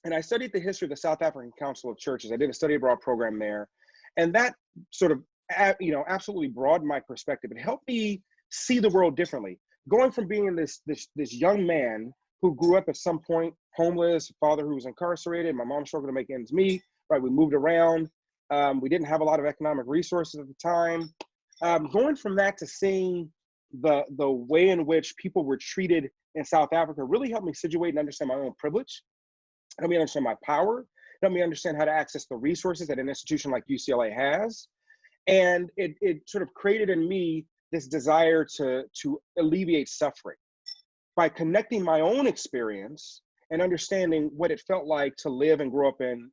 and I studied the history of the South African Council of Churches. I did a study abroad program there, and that sort of absolutely broadened my perspective. It helped me see the world differently. Going from being this young man who grew up at some point homeless, father who was incarcerated, my mom struggled to make ends meet, right? We moved around. We didn't have a lot of economic resources at the time. Going from that to seeing the way in which people were treated in South Africa really helped me situate and understand my own privilege, helped me understand my power, helped me understand how to access the resources that an institution like UCLA has. And it sort of created in me this desire to alleviate suffering by connecting my own experience and understanding what it felt like to live and grow up in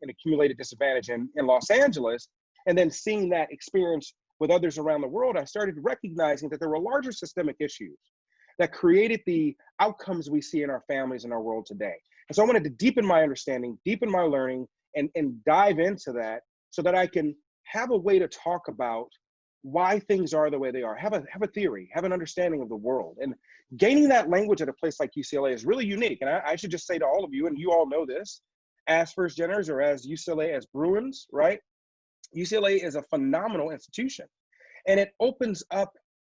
accumulated disadvantage in Los Angeles, and then seeing that experience with others around the world. I started recognizing that there were larger systemic issues that created the outcomes we see in our families and our world today. And so I wanted to deepen my understanding, deepen my learning, and dive into that so that I can have a way to talk about why things are the way they are, have a theory, have an understanding of the world. And gaining that language at a place like UCLA is really unique. And I should just say to all of you, and you all know this, as first geners or as UCLA, as Bruins, right? UCLA is a phenomenal institution, and it opens up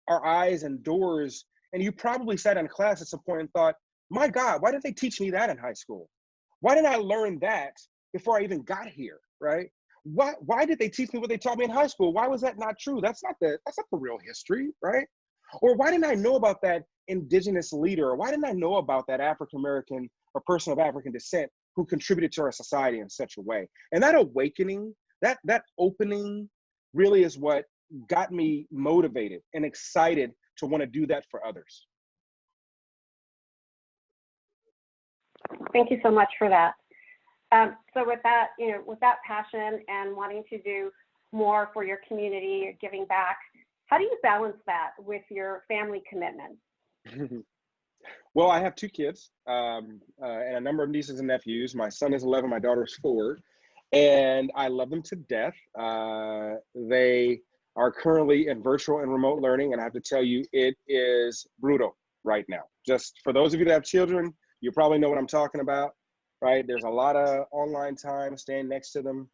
our eyes and doors. And you probably sat in class at some point and thought, my God, why didn't they teach me that in high school? Why didn't I learn that before I even got here, right? Why did they teach me what they taught me in high school? Why was that not true? That's not the real history, right? Or why didn't I know about that indigenous leader? Or why didn't I know about that African-American or person of African descent who contributed to our society in such a way? And that awakening, that opening really is what got me motivated and excited to want to do that for others. Thank you so much for that. So with that, with that passion and wanting to do more for your community, giving back, how do you balance that with your family commitments? Well, I have 2 kids and a number of nieces and nephews. My son is 11, my daughter is 4, and I love them to death. They are currently in virtual and remote learning, and I have to tell you, it is brutal right now. Just for those of you that have children, you probably know what I'm talking about, right? There's a lot of online time, staying next to them.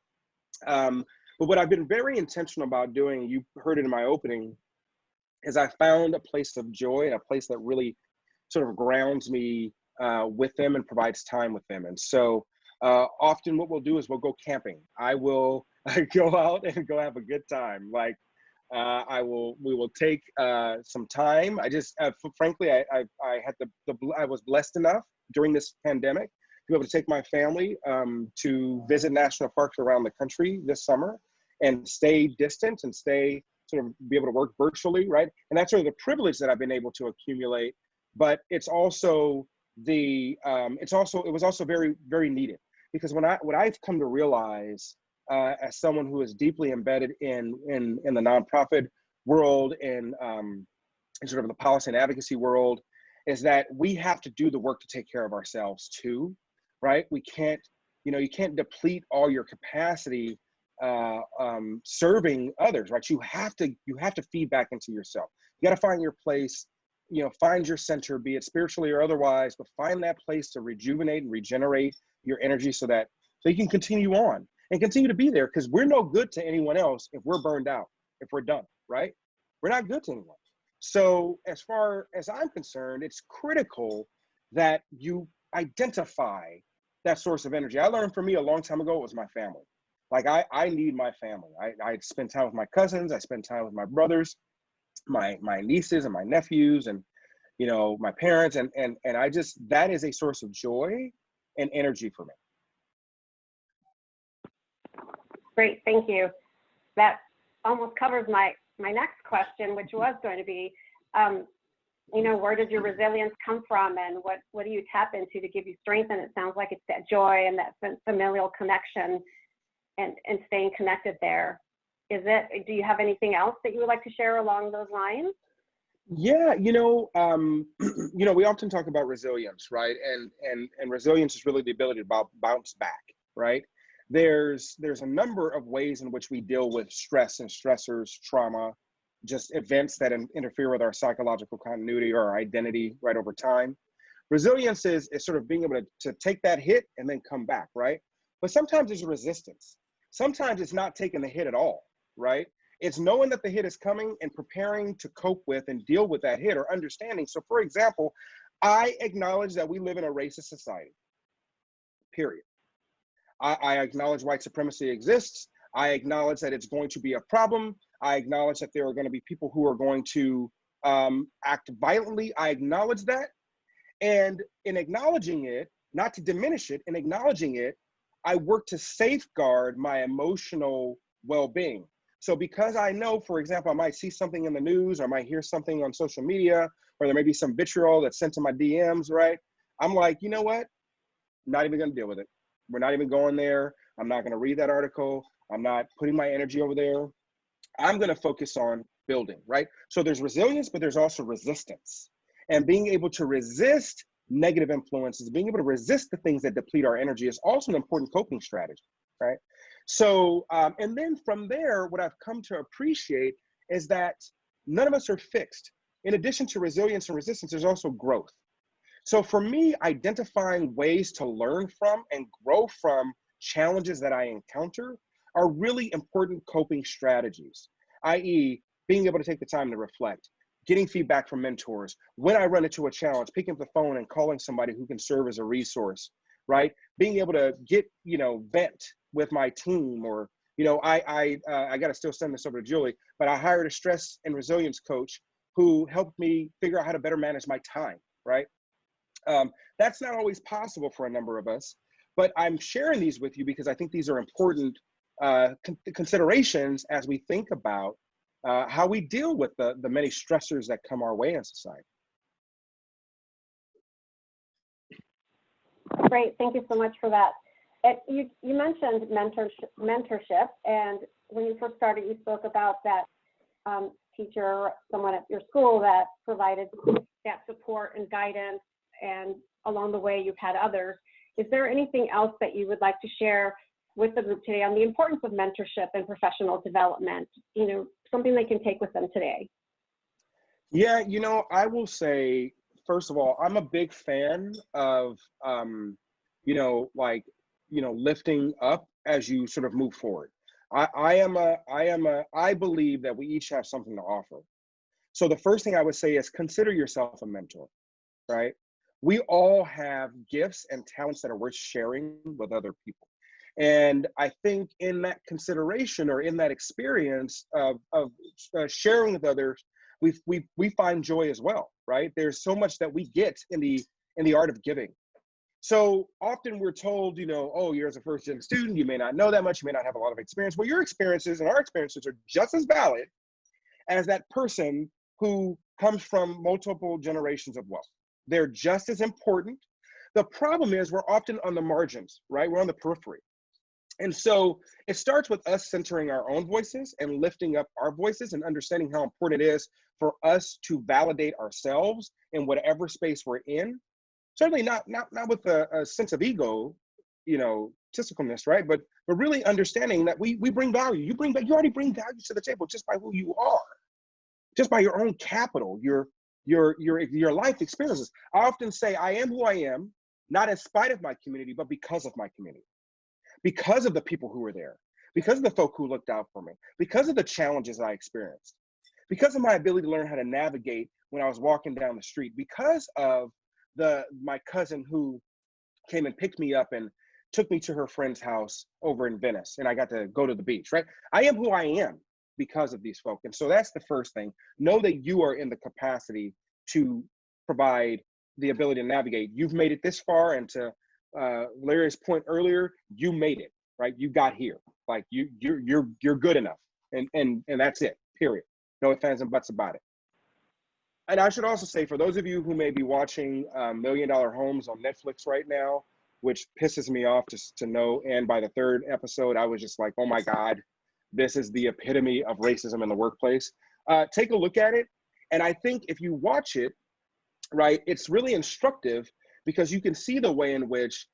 But what I've been very intentional about doing, you heard it in my opening, is I found a place of joy and a place that really sort of grounds me with them and provides time with them. And so often what we'll do is we'll go camping. I will go out and go have a good time. Like We will take some time. I just, frankly, I had I was blessed enough during this pandemic to be able to take my family to visit national parks around the country this summer and stay distant and stay sort of be able to work virtually, right? And that's sort of the privilege that I've been able to accumulate. But it's also it was also very, very needed, because what I've come to realize as someone who is deeply embedded in the nonprofit world and sort of the policy and advocacy world, is that we have to do the work to take care of ourselves too, right? We can't, you can't deplete all your capacity serving others, right? You have to feed back into yourself. You got to find your place, find your center, be it spiritually or otherwise, but find that place to rejuvenate and regenerate your energy so you can continue on and continue to be there, because we're no good to anyone else if we're burned out, if we're done, right? We're not good to anyone. So as far as I'm concerned, it's critical that you identify that source of energy. I learned for me a long time ago, it was my family. Like I need my family. I spend time with my cousins. I spend time with my brothers, my nieces and my nephews, and my parents. And I just, that is a source of joy and energy for me. Great, thank you. That almost covers my next question, which was going to be, where does your resilience come from, and what do you tap into to give you strength? And it sounds like it's that joy and that familial connection and staying connected there. Do you have anything else that you would like to share along those lines? Yeah, we often talk about resilience, right? And resilience is really the ability to bounce back, right? There's a number of ways in which we deal with stress and stressors, trauma, just events that interfere with our psychological continuity or our identity right over time. Resilience is sort of being able to take that hit and then come back, right? But sometimes there's resistance. Sometimes it's not taking the hit at all, right? It's knowing that the hit is coming and preparing to cope with and deal with that hit, or understanding. So for example, I acknowledge that we live in a racist society, period. I acknowledge white supremacy exists. I acknowledge that it's going to be a problem. I acknowledge that there are going to be people who are going to act violently. I acknowledge that. And in acknowledging it, not to diminish it, in acknowledging it, I work to safeguard my emotional well-being. So because I know, for example, I might see something in the news, or I might hear something on social media, or there may be some vitriol that's sent to my DMs, right? I'm like, you know what? Not even going to deal with it. We're not even going there. I'm not going to read that article. I'm not putting my energy over there. I'm going to focus on building, right? So there's resilience, but there's also resistance. And being able to resist negative influences, being able to resist the things that deplete our energy, is also an important coping strategy, right? So, and then from there, what I've come to appreciate is that none of us are fixed. In addition to resilience and resistance, there's also growth. So for me, identifying ways to learn from and grow from challenges that I encounter are really important coping strategies, i.e. being able to take the time to reflect, getting feedback from mentors. When I run into a challenge, picking up the phone and calling somebody who can serve as a resource, right? Being able to get, vent with my team, or, I got to still send this over to Julie, but I hired a stress and resilience coach who helped me figure out how to better manage my time, right? That's not always possible for a number of us, but I'm sharing these with you because I think these are important considerations as we think about how we deal with the many stressors that come our way in society. Great, thank you so much for that. You mentioned mentorship, and when you first started, you spoke about that teacher, someone at your school that provided that support and guidance, and along the way you've had others. Is there anything else that you would like to share with the group today on the importance of mentorship and professional development, something they can take with them today? Yeah, I will say, first of all, I'm a big fan of, lifting up as you sort of move forward. I believe that we each have something to offer. So the first thing I would say is consider yourself a mentor, right? We all have gifts and talents that are worth sharing with other people. And I think in that consideration or in that experience of sharing with others, we find joy as well, right? There's so much that we get in the art of giving. So often we're told, you know, oh, you're as a first-gen student, you may not know that much, you may not have a lot of experience. Well, your experiences and our experiences are just as valid as that person who comes from multiple generations of wealth. They're just as important. The problem is we're often on the margins, right? We're on the periphery. And so it starts with us centering our own voices and lifting up our voices and understanding how important it is for us to validate ourselves in whatever space we're in. Certainly not with a sense of ego, you know, tisticleness, right? But really understanding that we bring value. You already bring value to the table just by who you are, just by your own capital, your life experiences. I often say I am who I am, not in spite of my community, but because of my community, because of the people who were there, because of the folk who looked out for me, because of the challenges I experienced, because of my ability to learn how to navigate when I was walking down the street, because of my cousin who came and picked me up and took me to her friend's house over in Venice, and I got to go to the beach, right? I am who I am because of these folk. And so that's the first thing. Know that you are in the capacity to provide the ability to navigate. You've made it this far, and to Valeria's point earlier, you made it, right? You got here. Like you're good enough, and that's it, period. No ifs, ands, and buts about it. And I should also say, for those of you who may be watching $1 Million Homes on Netflix right now, which pisses me off to know, and by the third episode, I was just like, oh my God, this is the epitome of racism in the workplace. Take a look at it. And I think if you watch it, right, it's really instructive because you can see the way in which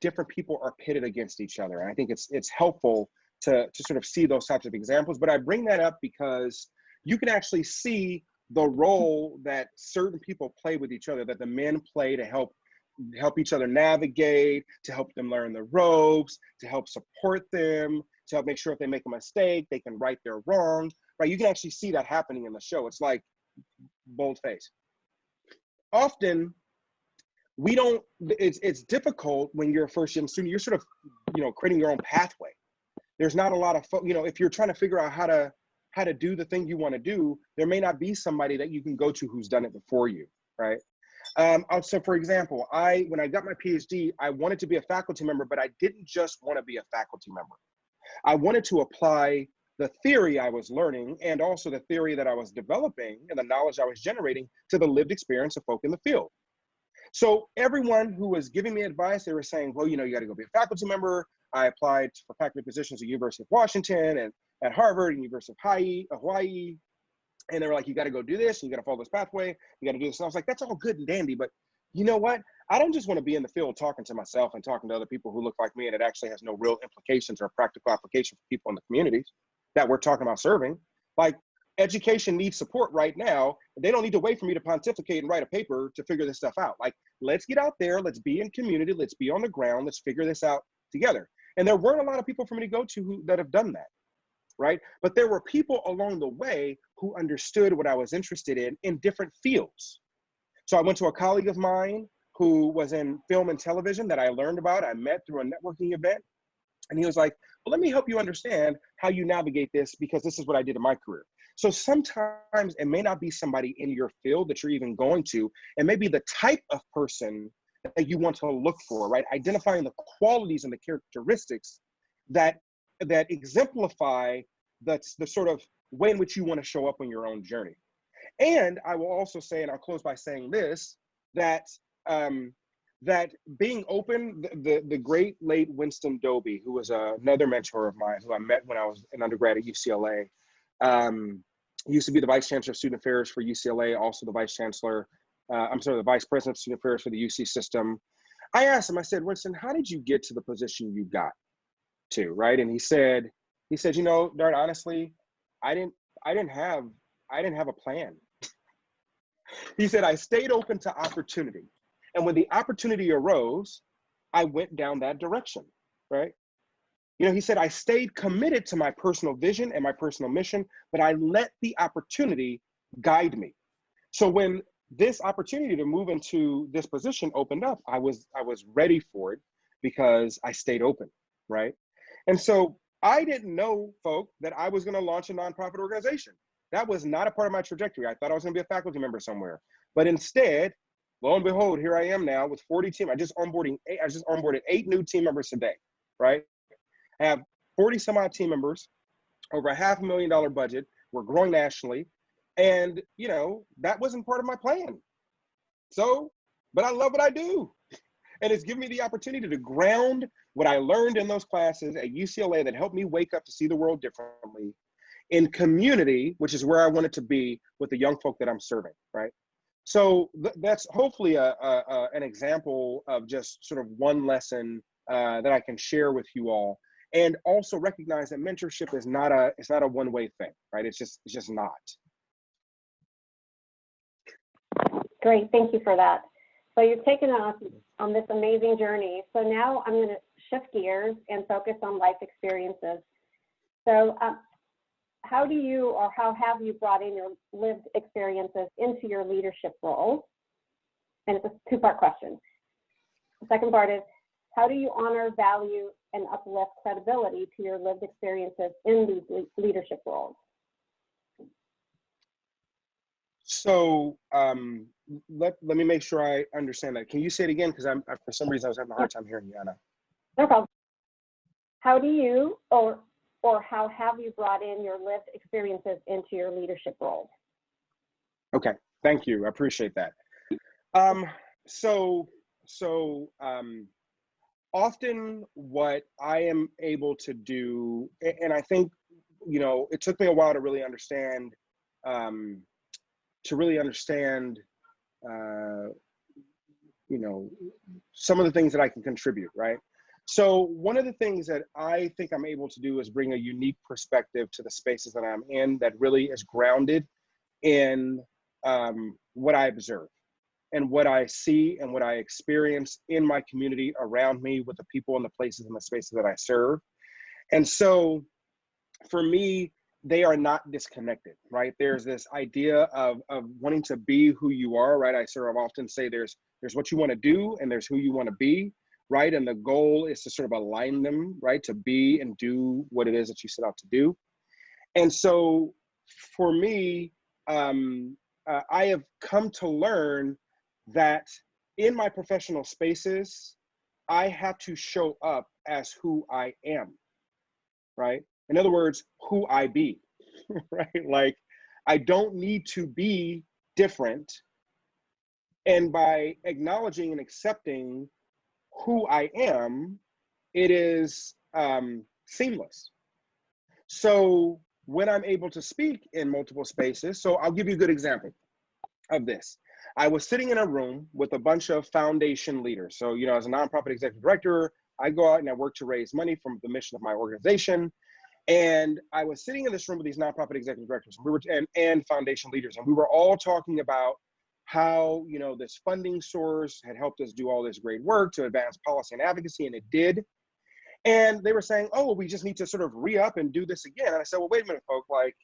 different people are pitted against each other. And I think it's helpful to sort of see those types of examples. But I bring that up because you can actually see the role that certain people play with each other, that the men play to help each other navigate, to help them learn the ropes, to help support them, to help make sure if they make a mistake, they can right their wrong, right? You can actually see that happening in the show. It's like boldface. Often, it's difficult when you're a first-gen student, you're sort of, you know, creating your own pathway. There's not a lot of, you know, if you're trying to figure out how to do the thing you want to do, there may not be somebody that you can go to who's done it before you, right? So for example, when I got my Ph.D., I wanted to be a faculty member, but I didn't just want to be a faculty member. I wanted to apply the theory I was learning and also the theory that I was developing and the knowledge I was generating to the lived experience of folk in the field. So everyone who was giving me advice, they were saying, well, you know, you got to go be a faculty member. I applied for faculty positions at University of Washington and at Harvard and University of Hawaii. And they were like, you got to go do this, and you got to follow this pathway, you got to do this. And I was like, that's all good and dandy, but you know what? I don't just want to be in the field talking to myself and talking to other people who look like me, and it actually has no real implications or practical application for people in the communities that we're talking about serving. Like, education needs support right now. They don't need to wait for me to pontificate and write a paper to figure this stuff out. Like, let's get out there, let's be in community, let's be on the ground, let's figure this out together. And there weren't a lot of people for me to go to that have done that, right? But there were people along the way who understood what I was interested in different fields. So I went to a colleague of mine who was in film and television that I learned about. I met through a networking event. And he was like, well, let me help you understand how you navigate this, because this is what I did in my career. So sometimes it may not be somebody in your field that you're even going to, and maybe the type of person that you want to look for, right? Identifying the qualities and the characteristics that exemplify the sort of way in which you want to show up on your own journey. And I will also say, and I'll close by saying this, that being open, the great late Winston Dobie, who was another mentor of mine, who I met when I was an undergrad at UCLA, used to be the Vice Chancellor of Student Affairs for UCLA, also the Vice Chancellor, the Vice President of Student Affairs for the UC system. I asked him, I said, Winston, how did you get to the position you got to, right? And he said, you know, Dart, honestly, I didn't have a plan. He said, I stayed open to opportunity. And when the opportunity arose, I went down that direction, right? You know, he said, I stayed committed to my personal vision and my personal mission, but I let the opportunity guide me. So when this opportunity to move into this position opened up, I was ready for it because I stayed open, right? And so I didn't know, folk, that I was going to launch a nonprofit organization. That was not a part of my trajectory. I thought I was going to be a faculty member somewhere. But instead, lo and behold, here I am now with 40 team. I just onboarded 8 new team members today, right? I have 40 some odd team members, over $500,000 budget. We're growing nationally. And, you know, that wasn't part of my plan. So, but I love what I do. And it's given me the opportunity to ground what I learned in those classes at UCLA that helped me wake up to see the world differently in community, which is where I wanted to be with the young folk that I'm serving, right? So that's hopefully an example of just sort of one lesson that I can share with you all, and also recognize that mentorship is not a one-way thing, right? It's just not. Great, thank you for that. So you've taken us on this amazing journey. So now I'm going to shift gears and focus on life experiences. So how have you brought in your lived experiences into your leadership roles? And it's a two-part question. The second part is, how do you honor, value, and uplift credibility to your lived experiences in these leadership roles? So let me make sure I understand that. Can you say it again? Because for some reason I was having a hard time hearing you, Anna. No problem. How do you, or how have you brought in your lived experiences into your leadership roles? Okay, thank you. I appreciate that. So often what I am able to do, and I think, you know, it took me a while to really understand, you know, some of the things that I can contribute, right? So one of the things that I think I'm able to do is bring a unique perspective to the spaces that I'm in that really is grounded in what I observe and what I see and what I experience in my community around me with the people and the places and the spaces that I serve. And so for me, they are not disconnected, right? There's this idea of wanting to be who you are, right? I sort of often say there's what you want to do and there's who you want to be, right? And the goal is to sort of align them, right? To be and do what it is that you set out to do. And so for me, I have come to learn that in my professional spaces, I have to show up as who I am, right? In other words, who I be, right? Like, I don't need to be different. And by acknowledging and accepting who I am, it is seamless. So when I'm able to speak in multiple spaces, so I'll give you a good example of this. I was sitting in a room with a bunch of foundation leaders. So, you know, as a nonprofit executive director, I go out and I work to raise money from the mission of my organization. And I was sitting in this room with these nonprofit executive directors and foundation leaders, and we were all talking about how, you know, this funding source had helped us do all this great work to advance policy and advocacy, and it did. And they were saying, oh, we just need to sort of re-up and do this again. And I said, well, wait a minute, folks, like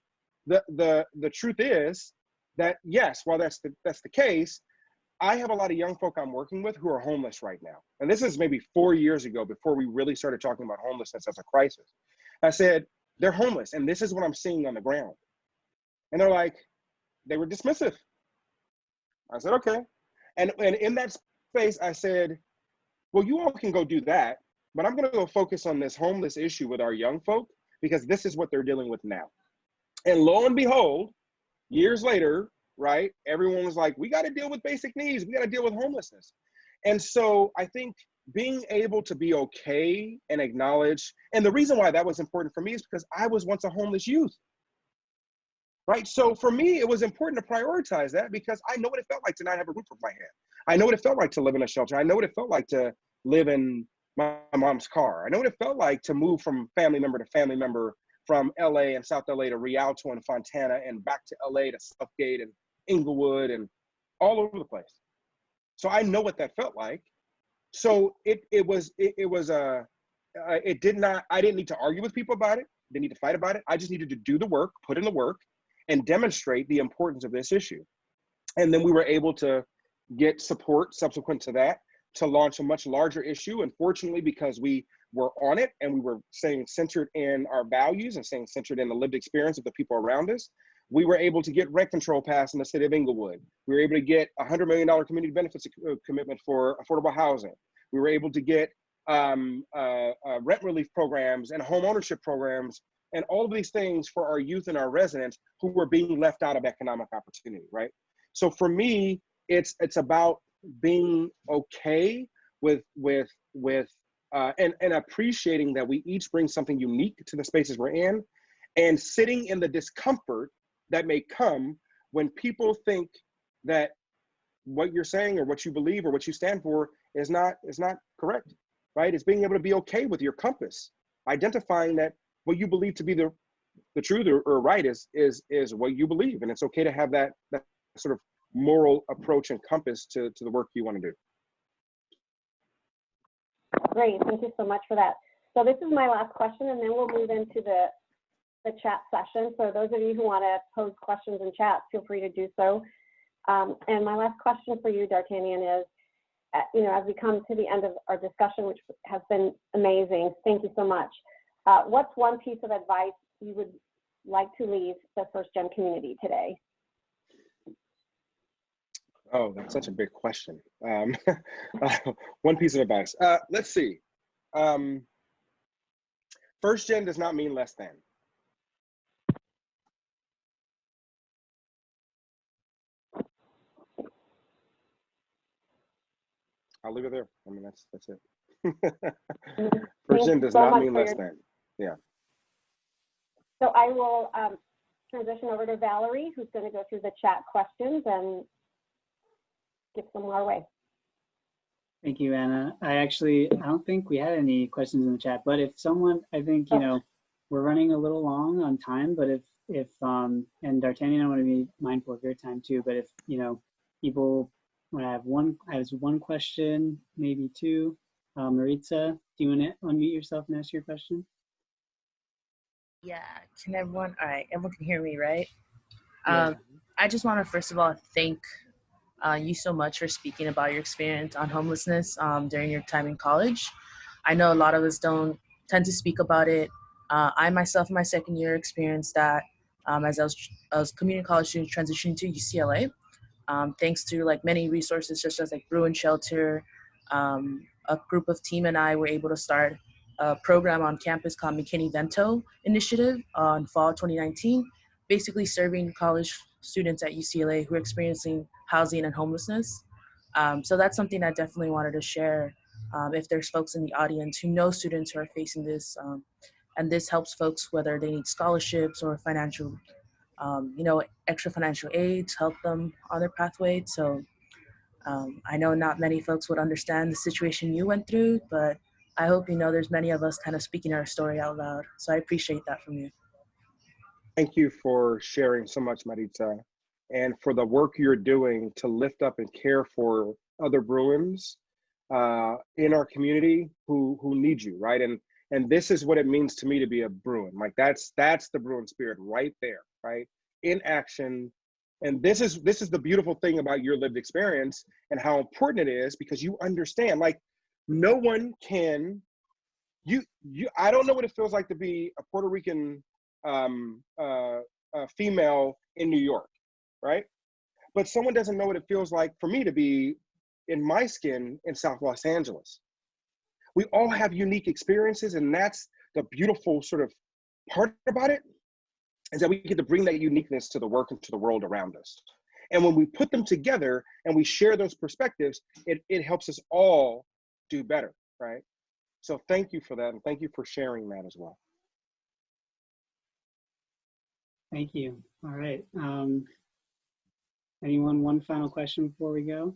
the truth is that yes, while that's the case, I have a lot of young folk I'm working with who are homeless right now. And this is maybe 4 years ago before we really started talking about homelessness as a crisis. I said, they're homeless and this is what I'm seeing on the ground. And they're like, they were dismissive. I said, okay. And in that space, I said, well, you all can go do that, but I'm gonna go focus on this homeless issue with our young folk because this is what they're dealing with now. And lo and behold, years later, right, everyone was like, we gotta deal with basic needs. We gotta deal with homelessness. And so I think being able to be okay and acknowledge, and the reason why that was important for me is because I was once a homeless youth, right? So for me, it was important to prioritize that because I know what it felt like to not have a roof over my head. I know what it felt like to live in a shelter. I know what it felt like to live in my mom's car. I know what it felt like to move from family member to family member, from LA and South LA to Rialto and Fontana and back to LA to Southgate and Inglewood and all over the place. So I know what that felt like. So I didn't need to argue with people about it. Didn't need to fight about it. I just needed to do the work, put in the work, and demonstrate the importance of this issue. And then we were able to get support subsequent to that to launch a much larger issue. And fortunately, because we were on it and we were staying centered in our values and staying centered in the lived experience of the people around us, we were able to get rent control passed in the city of Inglewood. We were able to get a $100 million community benefits commitment for affordable housing. We were able to get rent relief programs and home ownership programs and all of these things for our youth and our residents who were being left out of economic opportunity, right? So for me, it's about being okay with and appreciating that we each bring something unique to the spaces we're in, and sitting in the discomfort that may come when people think that what you're saying or what you believe or what you stand for is not correct, right? It's being able to be okay with your compass, identifying that what you believe to be the truth or right is what you believe, and it's okay to have that sort of moral approach and compass to the work you want to do. Great, thank you so much for that. So this is my last question, and then we'll move into the chat session. So those of you who want to pose questions in chat, feel free to do so. And my last question for you, D'Artagnan, is, as we come to the end of our discussion, which has been amazing, thank you so much. What's one piece of advice you would like to leave the first gen community today? Oh, that's such a big question. One piece of advice. Let's see. First gen does not mean less than. I'll leave it there. I mean, that's it. First gen does not mean less than. Yeah. So I will transition over to Valerie, who's going to go through the chat questions and give some more away. Thank you, Anna. I don't think we had any questions in the chat, but if someone, I think, we're running a little long on time, but if and D'Artagnan, I want to be mindful of your time too, but if, people want to have one question, maybe two. Maritza, do you want to unmute yourself and ask your question? Yeah, can everyone, all right, everyone can hear me, right? Yeah. I just want to first of all thank you so much for speaking about your experience on homelessness during your time in college. I know a lot of us don't tend to speak about it. I myself, in my second year, experienced that as I was community college student transitioning to UCLA. Thanks to like many resources, such as like Bruin Shelter, a group of team and I were able to start a program on campus called Mckinney-Vento Initiative in fall 2019, basically serving college students at UCLA who are experiencing housing and homelessness. So that's something I definitely wanted to share if there's folks in the audience who know students who are facing this. And this helps folks whether they need scholarships or financial, extra financial aid to help them on their pathway. So I know not many folks would understand the situation you went through, but I hope there's many of us kind of speaking our story out loud. So I appreciate that from you. Thank you for sharing so much, Maritza, and for the work you're doing to lift up and care for other Bruins in our community who need you, right? And this is what it means to me to be a Bruin. Like that's the Bruin spirit right there, right? In action. And this is the beautiful thing about your lived experience and how important it is, because you understand, like, no one can, I don't know what it feels like to be a Puerto Rican female in New York, right? But someone doesn't know what it feels like for me to be in my skin in South Los Angeles. We all have unique experiences, and that's the beautiful sort of part about it, is that we get to bring that uniqueness to the work and to the world around us. And when we put them together and we share those perspectives, it helps us all do better, right? So thank you for that, and thank you for sharing that as well. Thank you. All right. Anyone, one final question before we go?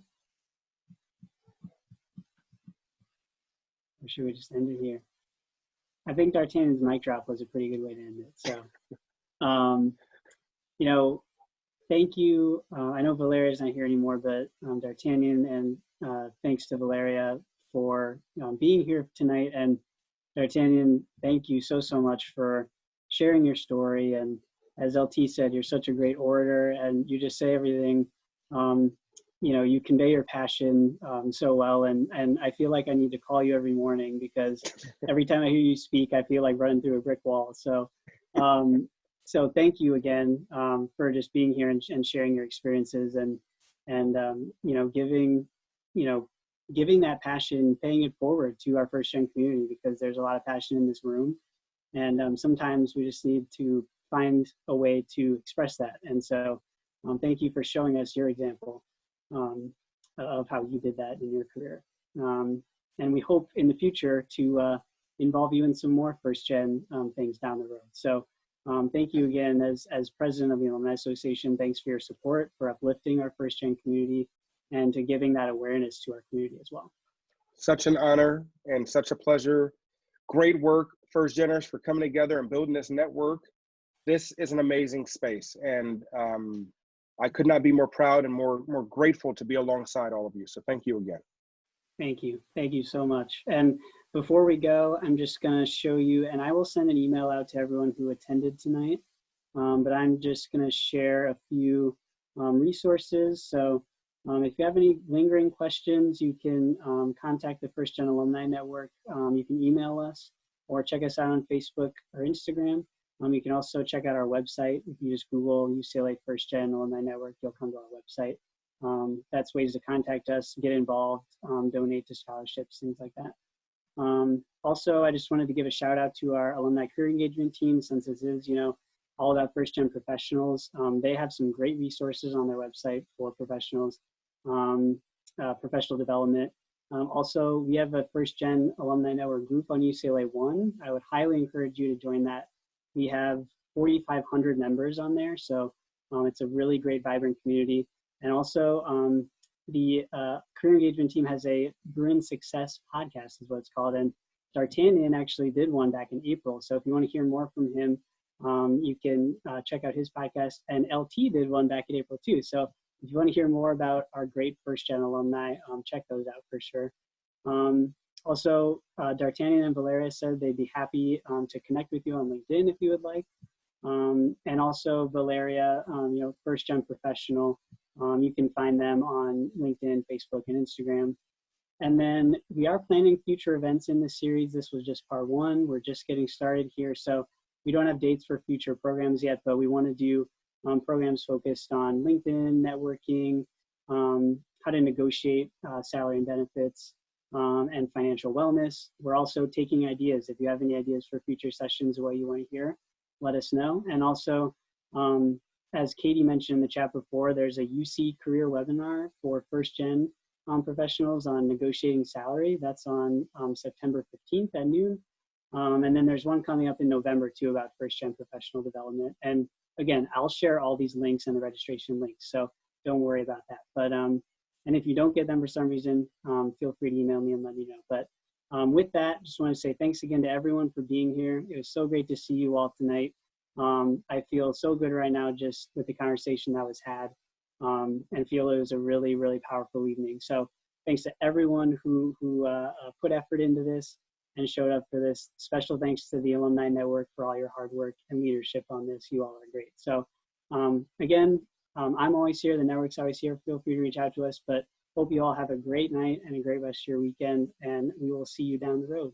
Or should we just end it here? I think D'Artagnan's mic drop was a pretty good way to end it. So, thank you. I know Valeria's not here anymore, but D'Artagnan, and thanks to Valeria for being here tonight. And D'Artagnan, thank you so much for sharing your story. And as LT said, you're such a great orator, and you just say everything you convey your passion so well, and I feel like I need to call you every morning, because every time I hear you speak, I feel like running through a brick wall. So so thank you again for just being here and sharing your experiences, and giving that passion, paying it forward to our first gen community, because there's a lot of passion in this room, and sometimes we just need to find a way to express that. And so thank you for showing us your example of how you did that in your career. And we hope in the future to involve you in some more first gen things down the road. So thank you again, as president of the Alumni Association. Thanks for your support, for uplifting our first gen community, and to giving that awareness to our community as well. Such an honor and such a pleasure. Great work, first geners, for coming together and building this network. This is an amazing space, and I could not be more proud and more grateful to be alongside all of you. So thank you again. Thank you. Thank you so much. And before we go, I'm just going to show you, and I will send an email out to everyone who attended tonight, but I'm just going to share a few resources. So if you have any lingering questions, you can contact the First Gen Alumni Network. You can email us or check us out on Facebook or Instagram. You can also check out our website. If you just Google UCLA First Gen Alumni Network, you'll come to our website. That's ways to contact us, get involved, donate to scholarships, things like that. Also, I just wanted to give a shout out to our alumni career engagement team, since this is, all about first gen professionals. They have some great resources on their website for professionals, professional development. Also, we have a First Gen Alumni Network group on UCLA One. I would highly encourage you to join that. We have 4,500 members on there, so it's a really great, vibrant community. And also, the career engagement team has a Bruin Success podcast, is what it's called. And D'Artagnan actually did one back in April. So if you want to hear more from him, you can check out his podcast. And LT did one back in April too. So if you want to hear more about our great First Gen alumni, check those out for sure. Also, D'Artagnan and Valeria said they'd be happy to connect with you on LinkedIn if you would like. And also Valeria, First Gen Professional, you can find them on LinkedIn, Facebook, and Instagram. And then we are planning future events in this series. This was just part one. We're just getting started here. So we don't have dates for future programs yet, but we want to do programs focused on LinkedIn, networking, how to negotiate salary and benefits, and financial wellness. We're also taking ideas. If you have any ideas for future sessions or what you want to hear, let us know. And also, as Katie mentioned in the chat before, there's a UC career webinar for first gen professionals on negotiating salary. That's on September 15th at noon. And then there's one coming up in November too about first gen professional development. And again, I'll share all these links and the registration links, so don't worry about that. But and if you don't get them for some reason, feel free to email me and let me know. But with that, just want to say thanks again to everyone for being here. It was so great to see you all tonight. I feel so good right now just with the conversation that was had, and feel it was a really, really powerful evening. So thanks to everyone who put effort into this and showed up for this. Special thanks to the Alumni Network for all your hard work and leadership on this. You all are great. So again, I'm always here. The network's always here. Feel free to reach out to us, but hope you all have a great night and a great rest of your weekend, and we will see you down the road.